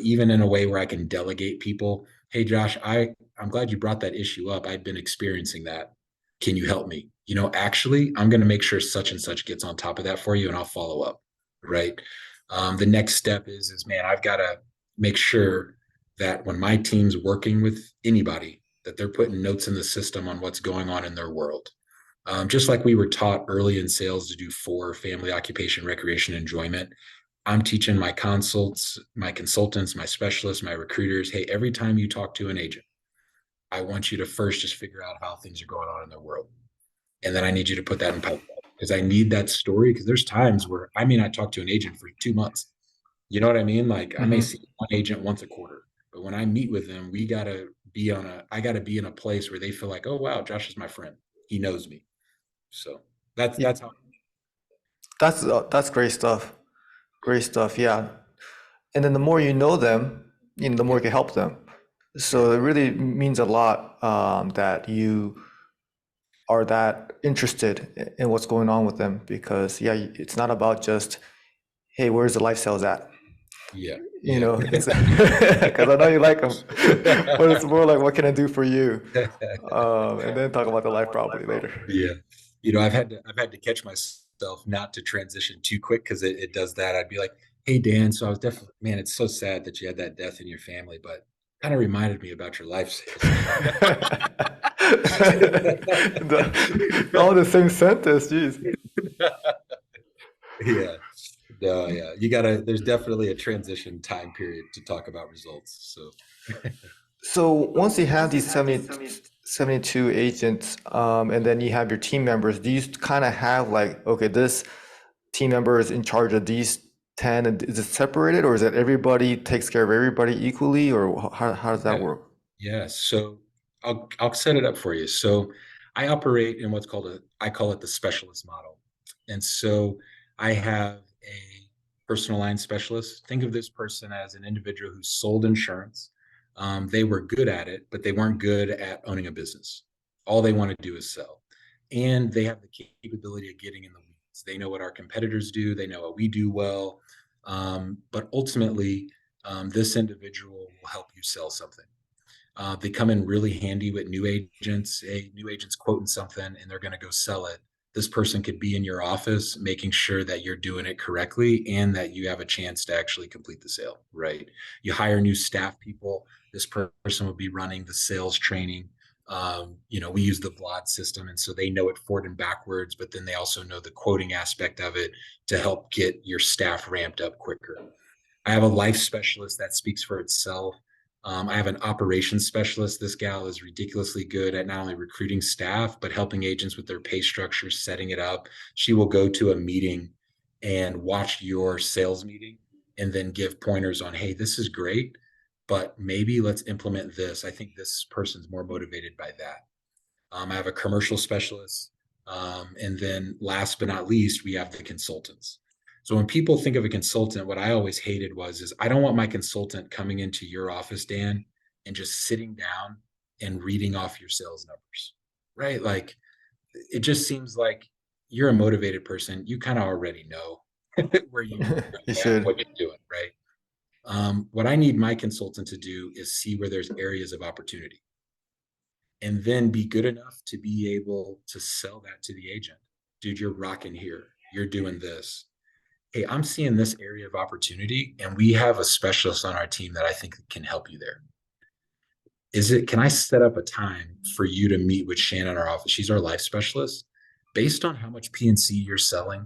even in a way where I can delegate people. Hey, Josh, I'm glad you brought that issue up. I've been experiencing that. Can you help me? Actually, I'm going to make sure such and such gets on top of that for you and I'll follow up. Right. The next step is man, I've got to make sure that when my team's working with anybody, that they're putting notes in the system on what's going on in their world. Just like we were taught early in sales to do for family, occupation, recreation, enjoyment, I'm teaching my consults, my consultants, my specialists, my recruiters, hey, every time you talk to an agent, I want you to first just figure out how things are going on in their world. And then I need you to put that in pipeline because I need that story because there's times where I may not talk to an agent for 2 months. You know what I mean? Like I may Hmm. see one agent once a quarter, but when I meet with them, I gotta be in a place where they feel like, oh wow, Josh is my friend. He knows me. So Yeah, that's how. that's great stuff. Great stuff. Yeah. And then the more you know them, the more Yeah, you can help them. yeah, So it really means a lot that you are that interested in what's going on with them because yeah, it's not about just hey, where's the life sales at? yeah, It's because I know you like them, but it's more like what can I do for you, yeah. and then talk about the life probably later. Yeah. I've had to catch myself not to transition too quick because it does that. I'd be like, hey Dan, so I was definitely man, it's so sad that you had that death in your family, but kind of reminded me about your life sales. All the same sentence, jeez. Yeah. No, yeah. There's definitely a transition time period to talk about results. So So once you have these 72 agents, and then you have your team members, do you kind of have like, okay, this team member is in charge of these 10, and is it separated, or is it everybody takes care of everybody equally, or how does that yeah. work? Yeah. So I'll set it up for you. So I operate in what's called I call it the specialist model. And so I have a personal line specialist. Think of this person as an individual who sold insurance. They were good at it, but they weren't good at owning a business. All they want to do is sell. And they have the capability of getting in the weeds. They know what our competitors do, they know what we do well. But ultimately, this individual will help you sell something. They come in really handy with new agents. A new agent's quoting something and they're going to go sell it. This person could be in your office making sure that you're doing it correctly and that you have a chance to actually complete the sale, right? You hire new staff people. This person will be running the sales training. We use the VLOD system, and so they know it forward and backwards, but then they also know the quoting aspect of it to help get your staff ramped up quicker. I have a life specialist that speaks for itself. I have an operations specialist. This gal is ridiculously good at not only recruiting staff, but helping agents with their pay structure, setting it up. She will go to a meeting and watch your sales meeting and then give pointers on, hey, this is great, but maybe let's implement this. I think this person's more motivated by that. I have a commercial specialist. And then last but not least, we have the consultants. So when people think of a consultant, what I always hated is I don't want my consultant coming into your office, Dan, and just sitting down and reading off your sales numbers, right? Like it just seems like you're a motivated person. You kind of already know. where you You understand what should. you're doing, right? What I need my consultant to do is see where there's areas of opportunity and then be good enough to be able to sell that to the agent. Dude, you're rocking here. You're doing this. Hey, I'm seeing this area of opportunity, and we have a specialist on our team that I think can help you there. Can I set up a time for you to meet with Shannon in our office? She's our life specialist. Based on how much PNC you're selling,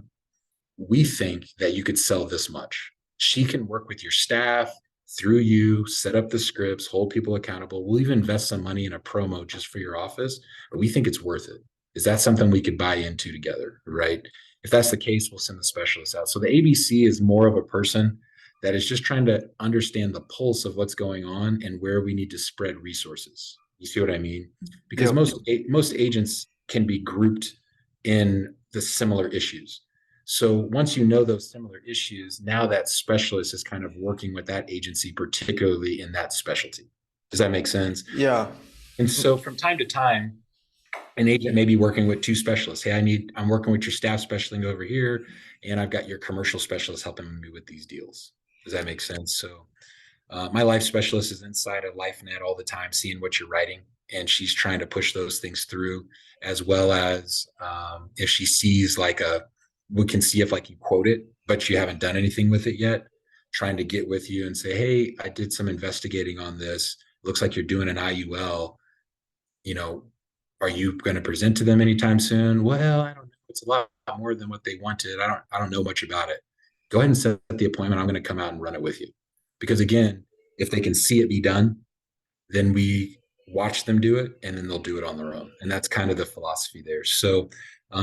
we think that you could sell this much. She can work with your staff through you, set up the scripts, hold people accountable. We'll even invest some money in a promo just for your office, but we think it's worth it. Is that something we could buy into together? Right. If that's the case, we'll send the specialist out. So the ABC is more of a person that is just trying to understand the pulse of what's going on and where we need to spread resources. You see what I mean? Because Yep. most agents can be grouped in the similar issues. So once you know those similar issues, now that specialist is kind of working with that agency, particularly in that specialty. Does that make sense? Yeah. And so from time to time, an agent may be working with two specialists. Hey, I'm working with your staff specialist over here, and I've got your commercial specialist helping me with these deals. Does that make sense? So my life specialist is inside of LifeNet all the time, seeing what you're writing, and she's trying to push those things through, as well as if she sees we can see if like you quote it, but you haven't done anything with it yet, trying to get with you and say, hey, I did some investigating on this. Looks like you're doing an IUL. You know, are you going to present to them anytime soon? Well, I don't know. It's a lot more than what they wanted. I don't know much about it. Go ahead and set the appointment. I'm going to come out and run it with you. Because again, if they can see it be done, then we watch them do it and then they'll do it on their own. And that's kind of the philosophy there. So,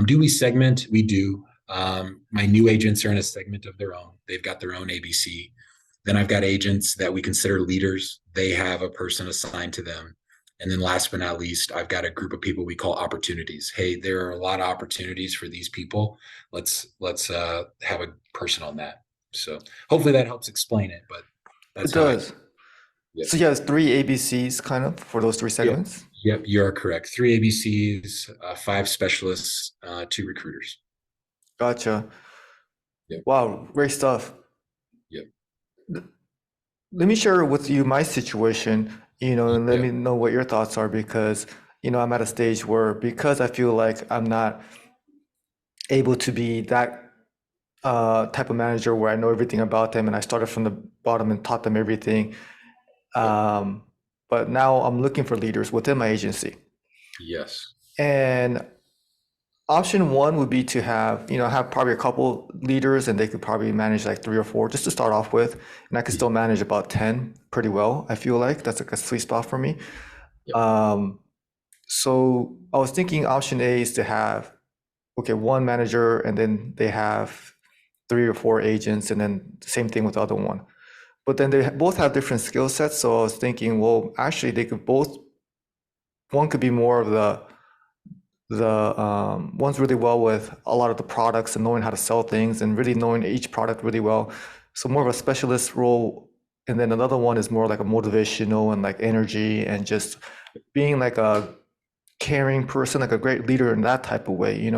do we segment? We do. My new agents are in a segment of their own. They've got their own ABC. Then I've got agents that we consider leaders. They have a person assigned to them. And then last but not least, I've got a group of people we call opportunities. Hey, there are a lot of opportunities for these people. Let's have a person on that. So hopefully that helps explain it, but It that's how I do does. it. Yep. So yeah, it's three ABCs kind of for those three Yep. segments. Yep. You are correct. Three ABCs, five specialists, two recruiters. Gotcha. Yep. Wow, great stuff. Yep. Let me share with you my situation, and let Yep. me know what your thoughts are because, I'm at a stage where because I feel like I'm not able to be that type of manager where I know everything about them and I started from the bottom and taught them everything. Yep. Um, but now I'm looking for leaders within my agency. Yes. And option one would be to have probably a couple leaders and they could probably manage like three or four just to start off with. And I could still manage about 10 pretty well. I feel like that's like a sweet spot for me. Yep. So I was thinking option A is to have, okay, one manager and then they have three or four agents and then same thing with the other one. But then they both have different skill sets. So I was thinking, well, actually they could both, one could be more of the one's really well with a lot of the products and knowing how to sell things and really knowing each product really well. So more of a specialist role. And then another one is more like a motivational and like energy and just being like a caring person, like a great leader in that type of way.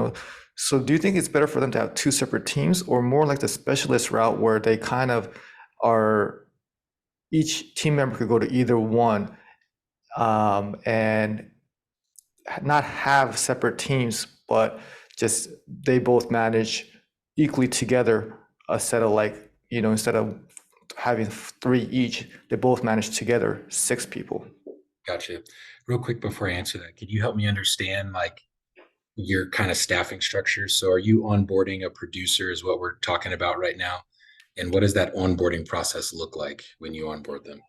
So do you think it's better for them to have two separate teams or more like the specialist route where they kind of are, each team member could go to either one and not have separate teams, but just they both manage equally together a set of instead of having three each, they both manage together 6 people. Gotcha. Real quick before I answer that, can you help me understand like your kind of staffing structure? So are you onboarding a producer is what we're talking about right now? And what does that onboarding process look like when you onboard them?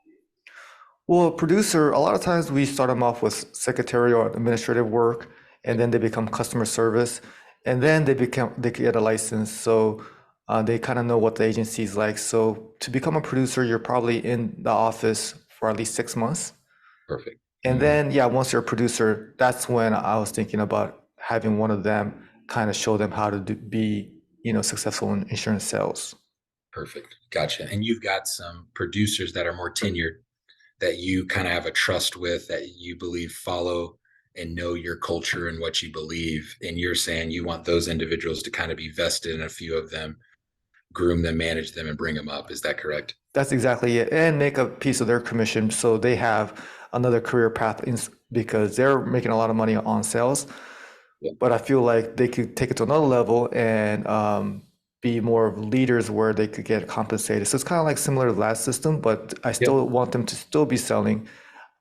Well, producer, a lot of times we start them off with secretarial or administrative work, and Yep. then they become customer service, and then they get a license. So they kind of know what the agency is like. So to become a producer, you're probably in the office for at least 6 months. Perfect. And then, yeah, once you're a producer, that's when I was thinking about having one of them kind of show them how to be, successful in insurance sales. Perfect. Gotcha. And you've got some producers that are more tenured that you kind of have a trust with that you believe follow and know your culture and what you believe. And you're saying you want those individuals to kind of be vested in a few of them groom them, manage them, and bring them up. Is that correct? That's exactly it. And make a piece of their commission so they have another career path because they're making a lot of money on sales. Yeah. But I feel like they could take it to another level and be more of leaders where they could get compensated. So it's kind of like similar to the last system, but I still Yep. want them to still be selling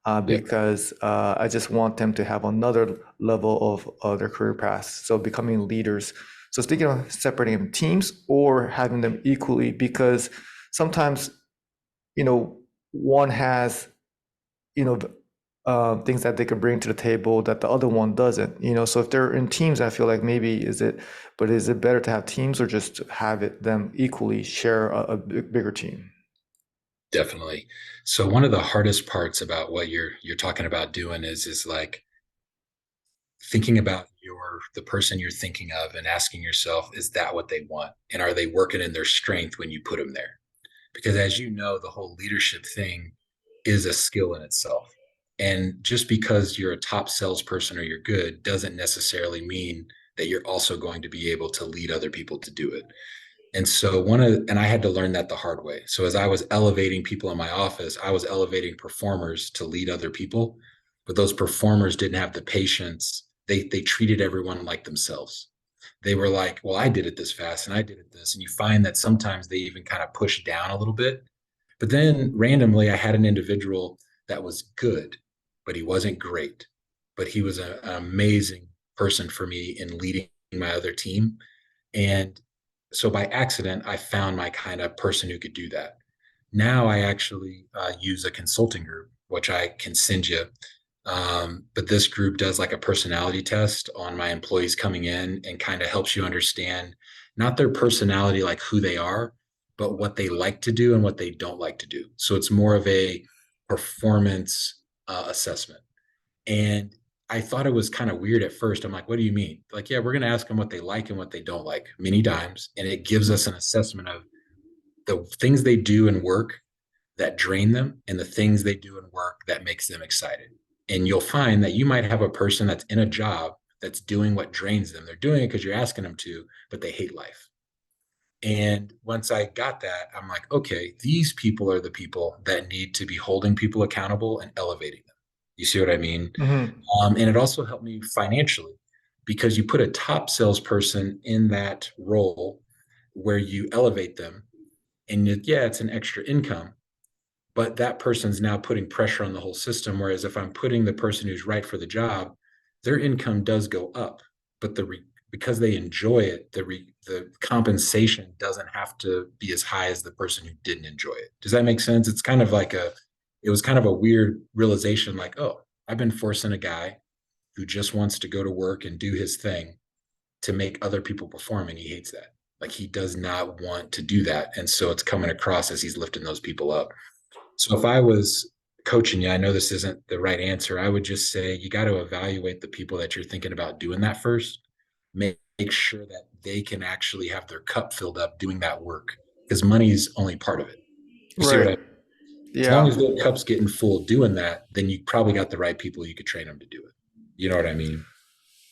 Yep. because I just want them to have another level of their career path. So becoming leaders. So thinking of separating them teams or having them equally because sometimes, one has, you know, things that they could bring to the table that the other one doesn't, So if they're in teams, I feel like maybe but is it better to have teams or just have them equally share a bigger team? Definitely. So one of the hardest parts about what you're talking about doing is like thinking about the person you're thinking of and asking yourself, is that what they want? And are they working in their strength when you put them there? Because as you know, the whole leadership thing is a skill in itself. And just because you're a top salesperson or you're good doesn't necessarily mean that you're also going to be able to lead other people to do it. And I had to learn that the hard way. So as I was elevating people in my office, I was elevating performers to lead other people, but those performers didn't have the patience. They treated everyone like themselves. They were like, well, I did it this fast and I did it this. And you find that sometimes they even kind of push down a little bit. But then randomly, I had an individual that was good, but he wasn't great. But he was an amazing person for me in leading my other team. And so by accident, I found my kind of person who could do that. Now I actually use a consulting group, which I can send you. But this group does like a personality test on my employees coming in and kind of helps you understand not their personality, like who they are, but what they like to do and what they don't like to do. So it's more of a performance assessment. And I thought it was kind of weird at first. I'm like, what do you mean? Like, yeah, we're going to ask them what they like and what they don't like many times. And it gives us an assessment of the things they do in work that drain them and the things they do in work that makes them excited. And you'll find that you might have a person that's in a job that's doing what drains them. They're doing it because you're asking them to, but they hate life. And once I got that, I'm like, okay, these people are the people that need to be holding people accountable and elevating them. You see what I mean? Hmm. And it also helped me financially because you put a top salesperson in that role where you elevate them, and yeah, it's an extra income, but that person's now putting pressure on the whole system. Whereas if I'm putting the person who's right for the job, their income does go up, but because they enjoy it, the compensation doesn't have to be as high as the person who didn't enjoy it. Does that make sense? It was kind of a weird realization, like, oh, I've been forcing a guy who just wants to go to work and do his thing to make other people perform, and he hates that. Like he does not want to do that, and so it's coming across as he's lifting those people up. So if I was coaching you, I know this isn't the right answer. I would just say you got to evaluate the people that you're thinking about doing that first. Make sure that they can actually have their cup filled up doing that work because money is only part of it. You see what Right. I? As long Yeah. as their cup's getting full doing that, then you probably got the right people. You could train them to do it. You know what I mean?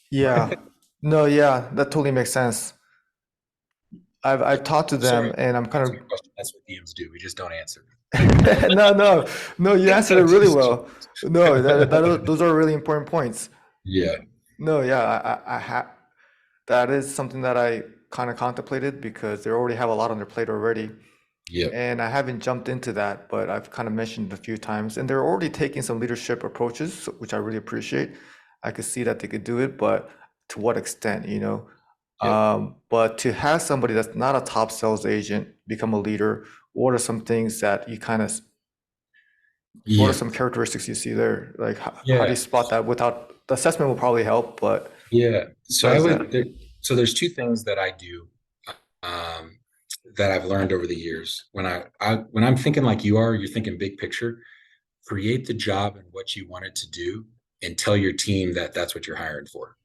Yeah. No, yeah, that totally makes sense. I've talked to them Sorry, and I'm kind answer of your question. That's what DMs do. We just don't answer. no, no, no, you answered it really Just- well. No, those are really important points. yeah. No, yeah, that is something that I kind of contemplated because they already have a lot on their plate already. Yep. And I haven't jumped into that, but I've kind of mentioned a few times. And they're already taking some leadership approaches, which I really appreciate. I could see that they could do it, but to what extent? Yep. But to have somebody that's not a top sales agent become a leader, what are some things that what are Yeah. some characteristics you see there? Like, how do you Yeah. spot that without the assessment will probably help, but Yeah. So I besides that, would. So there's two things that I do um, that I've learned over the years. When I'm thinking like you are, you're thinking big picture. Create the job and what you want it to do, and tell your team that that's what you're hiring for,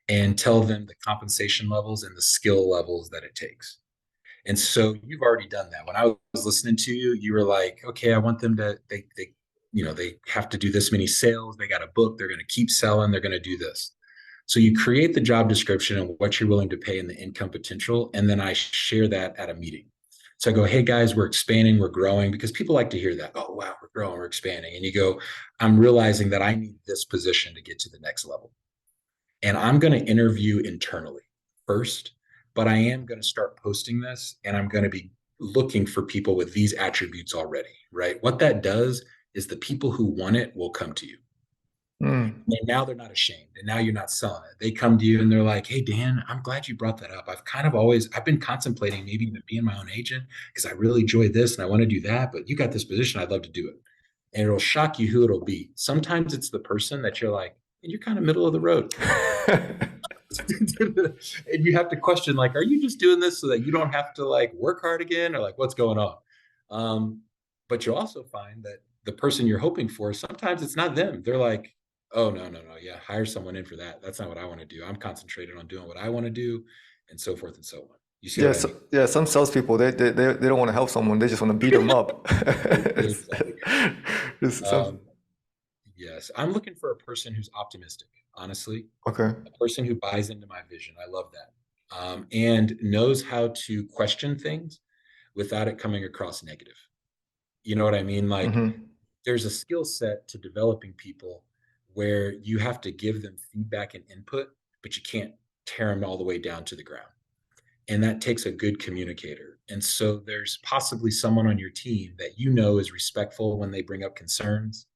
and tell them the compensation levels and the skill levels that it takes. And so you've already done that. When I was listening to you, you were like, okay, I want them to they have to do this many sales. They got a book. They're going to keep selling. They're going to do this. So you create the job description and what you're willing to pay and the income potential. And then I share that at a meeting. So I go, hey guys, we're expanding, we're growing, because people like to hear that. Oh, wow, we're growing, we're expanding. And you go, I'm realizing that I need this position to get to the next level. And I'm going to interview internally first, but I am going to start posting this and I'm going to be looking for people with these attributes already, right? What that does is the people who want it will come to you. Mm. And now they're not ashamed. And now you're not selling it. They come to you and they're like, hey, Dan, I'm glad you brought that up. I've been contemplating maybe even being my own agent because I really enjoy this and I want to do that. But you got this position. I'd love to do it. And it'll shock you who it'll be. Sometimes it's the person that you're like, and you're kind of middle of the road. And you have to question, like, are you just doing this so that you don't have to like work hard again or like what's going on? Um, but you'll also find that the person you're hoping for, sometimes it's not them. They're like, oh, no, no, no. Yeah, hire someone in for that. That's not what I want to do. I'm concentrated on doing what I want to do and so forth and so on. You see Yeah, what I so, mean? yeah, some salespeople they don't want to help someone, they just want to beat them up. It's, Exactly. it's some, Um, yes, I'm looking for a person who's optimistic, honestly, okay. a person who buys into my vision. I love that. And knows how to question things without it coming across negative. You know what I mean? Like Hmm. there's a skill set to developing people where you have to give them feedback and input, but you can't tear them all the way down to the ground. And that takes a good communicator. And so there's possibly someone on your team that you know is respectful when they bring up concerns.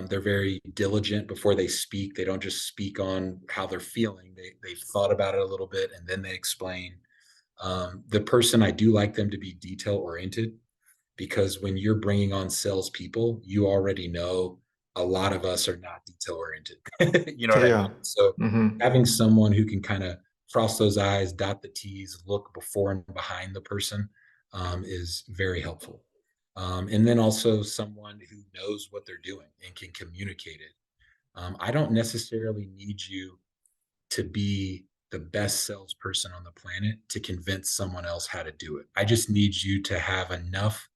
They're very diligent before they speak. They don't just speak on how they're feeling. They've thought about it a little bit and then they explain. The person, I do like them to be detail oriented because when you're bringing on salespeople, you already know a lot of us are not detail oriented. You know what I mean? Yeah. So Hmm. having someone who can kind of cross those I's, dot the T's, look before and behind the person is very helpful. And then also someone who knows what they're doing and can communicate it. I don't necessarily need you to be the best salesperson on the planet to convince someone else how to do it. I just need you to have enough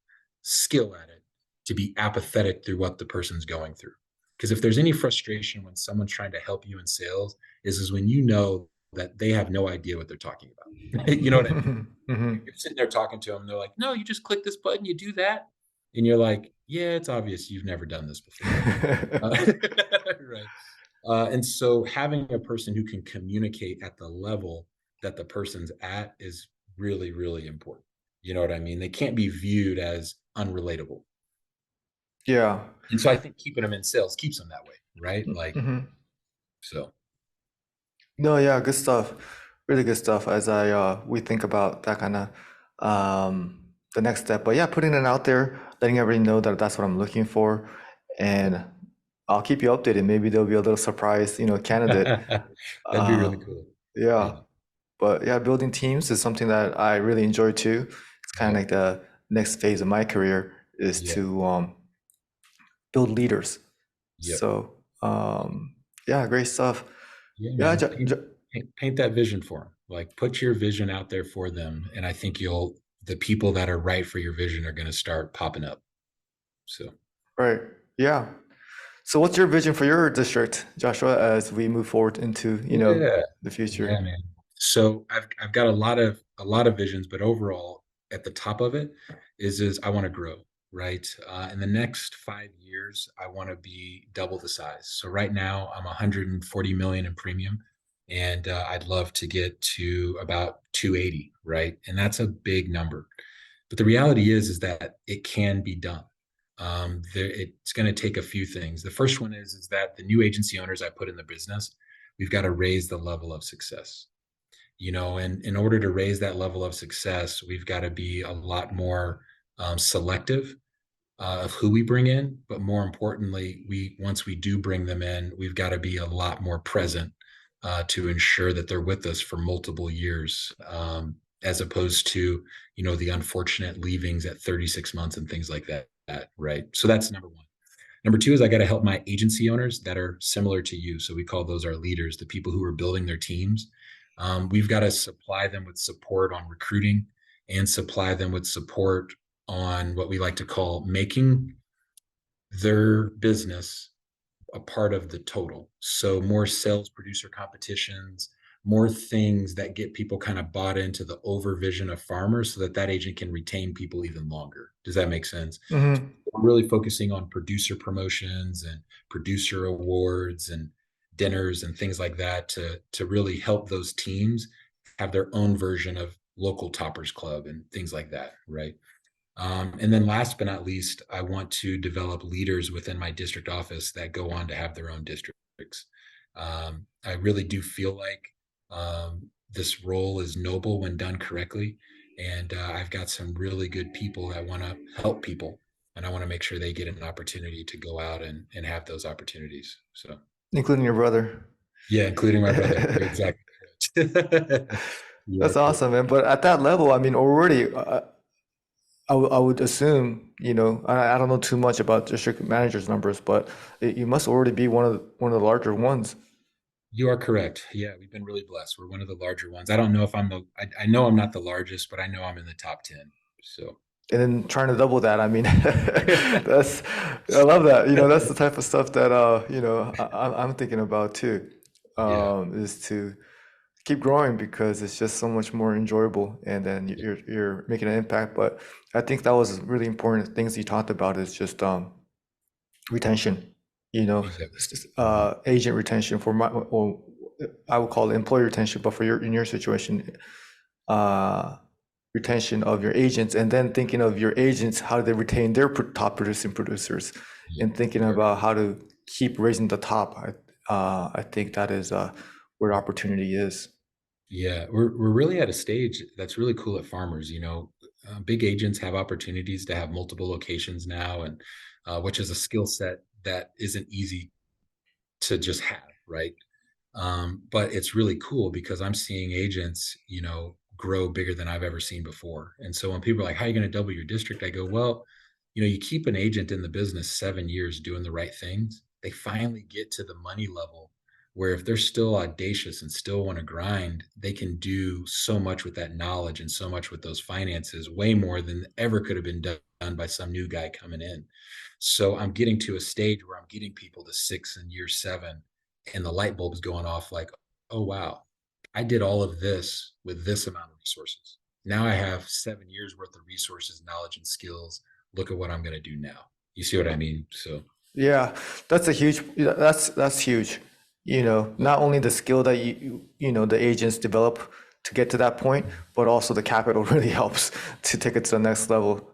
skill at it to be apathetic through what the person's going through. Because if there's any frustration when someone's trying to help you in sales, is when you know that they have no idea what they're talking about. You know what I mean? Hmm. You're sitting there talking to them, and they're like, "No, you just click this button, you do that," and you're like, "Yeah, it's obvious you've never done this before." Right. And so having a person who can communicate at the level that the person's at is really, really important. You know what I mean? They can't be viewed as unrelatable. Yeah. And so I think keeping them in sales keeps them that way, right? Like, Hmm. so No, yeah, good stuff. Really good stuff as I we think about that kind of the next step. But yeah, putting it out there, letting everybody know that that's what I'm looking for, and I'll keep you updated. Maybe there'll be a little surprise, candidate. that'd be Uh, really cool. yeah, Yeah. but yeah, building teams is something that I really enjoy too. It's kind of Yeah. like the next phase of my career is Yeah. to build leaders. Yep. So yeah, great stuff. Yeah, Yeah, man. Paint that vision for them. Like put your vision out there for them. And I think the people that are right for your vision are going to start popping up. So, right. Yeah. So what's your vision for your district, Joshua, as we move forward into, yeah. the future? Yeah, man. So I've got a lot of visions, but overall at the top of it is I want to grow, right? In the next 5 years, I want to be double the size. So right now I'm 140 million in premium, and I'd love to get to about 280, right? And that's a big number. But the reality is that it can be done. It's going to take a few things. The first one is that the new agency owners I put in the business, we've got to raise the level of success. And in order to raise that level of success, we've got to be a lot more selective of who we bring in. But more importantly, once we do bring them in, we've got to be a lot more present to ensure that they're with us for multiple years, as opposed to the unfortunate leavings at 36 months and things like that. Right. So that's number one. Number two is I got to help my agency owners that are similar to you. So we call those our leaders, the people who are building their teams. We've got to supply them with support on recruiting and supply them with support on what we like to call making their business a part of the total. So more sales producer competitions, more things that get people kind of bought into the over vision of farmers so that that agent can retain people even longer. Does that make sense? Hmm. We're really focusing on producer promotions and producer awards and dinners and things like that to really help those teams have their own version of local toppers club and things like that, right? And then last but not least, I want to develop leaders within my district office that go on to have their own districts. I really do feel like this role is noble when done correctly. And I've got some really good people that want to help people. And I want to make sure they get an opportunity to go out and have those opportunities. So, Including your brother. yeah, including my brother. You're exactly correct. You are That's correct. awesome, man. But at that level, I mean, already, I would assume, I don't know too much about district managers' numbers, but you must already be one of the larger ones. You are correct. Yeah, we've been really blessed. We're one of the larger ones. I don't know if I know I'm not the largest, but I know I'm in the top 10. So, And then trying to double that, I mean, that's, I love that. That's the type of stuff that, I'm thinking about too, yeah, is to keep growing because it's just so much more enjoyable and then yeah, you're making an impact. But I think that was really important things you talked about is just, retention, exactly. it's just, agent retention for my, or I would call it employee retention, but for in your situation, uh, retention of your agents, and then thinking of your agents, how do they retain their top producing producers, Yeah, and thinking you are about correct. how to keep raising the top. I think that is where opportunity is. Yeah, we're really at a stage that's really cool at farmers. Big agents have opportunities to have multiple locations now, and which is a skill set that isn't easy to just have, right? But it's really cool because I'm seeing agents, grow bigger than I've ever seen before. And so when people are like, "How are you going to double your district?" I go, "Well, you keep an agent in the business 7 years doing the right things. They finally get to the money level where if they're still audacious and still want to grind, they can do so much with that knowledge and so much with those finances, way more than ever could have been done by some new guy coming in." So I'm getting to a stage where I'm getting people to 6 and year 7 and the light bulb's going off like, oh, wow, I did all of this with this amount of resources. Now I have 7 years worth of resources, knowledge, and skills. Look at what I'm going to do now. You see what I mean? So, Yeah, that's huge. yeah, Not only the skill that the agents develop to get to that point, but also the capital really helps to take it to the next level.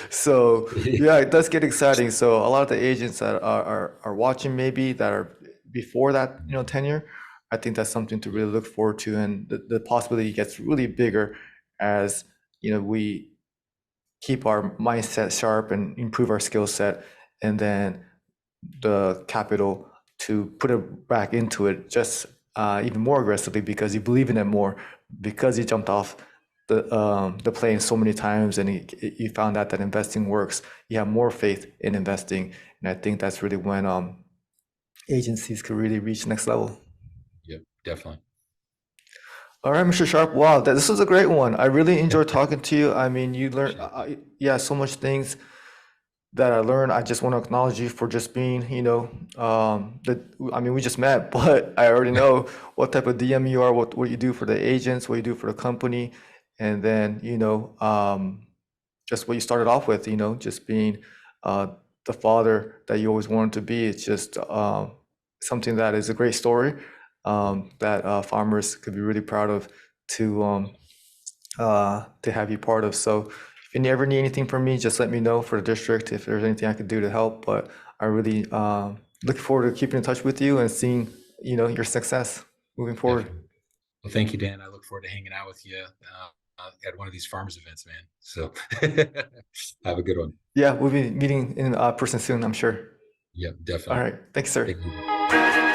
So yeah, it does get exciting. So a lot of the agents that are watching maybe that are before that, tenure, I think that's something to really look forward to, and the possibility gets really bigger as we keep our mindset sharp and improve our skill set, and then the capital to put it back into it just even more aggressively because you believe in it more because you jumped off the plane so many times and you found out that investing works. You have more faith in investing, and I think that's really when agencies could really reach next level. yep, definitely. All right, Mr. Sharp. Wow, this was a great one. I really enjoyed talking to you. I mean, you learned, Appreciate that. yeah, so much things that I learned. I just want to acknowledge you for just being, that I mean, we just met, but I already know what type of DM you are, what you do for the agents, what you do for the company, and then, just what you started off with, just being uh, the father that you always wanted to be. It's just something that is a great story that farmers could be really proud of to have you part of. So if you ever need anything from me, just let me know for the district if there's anything I could do to help. But I really look forward to keeping in touch with you and seeing, your success moving forward. Definitely. Well, thank you, Dan. I look forward to hanging out with you at one of these farmers events, man. So have a good one. Yeah, we'll be meeting in person soon, I'm sure. Yep, All definitely. right. Thanks, sir. Take it easy.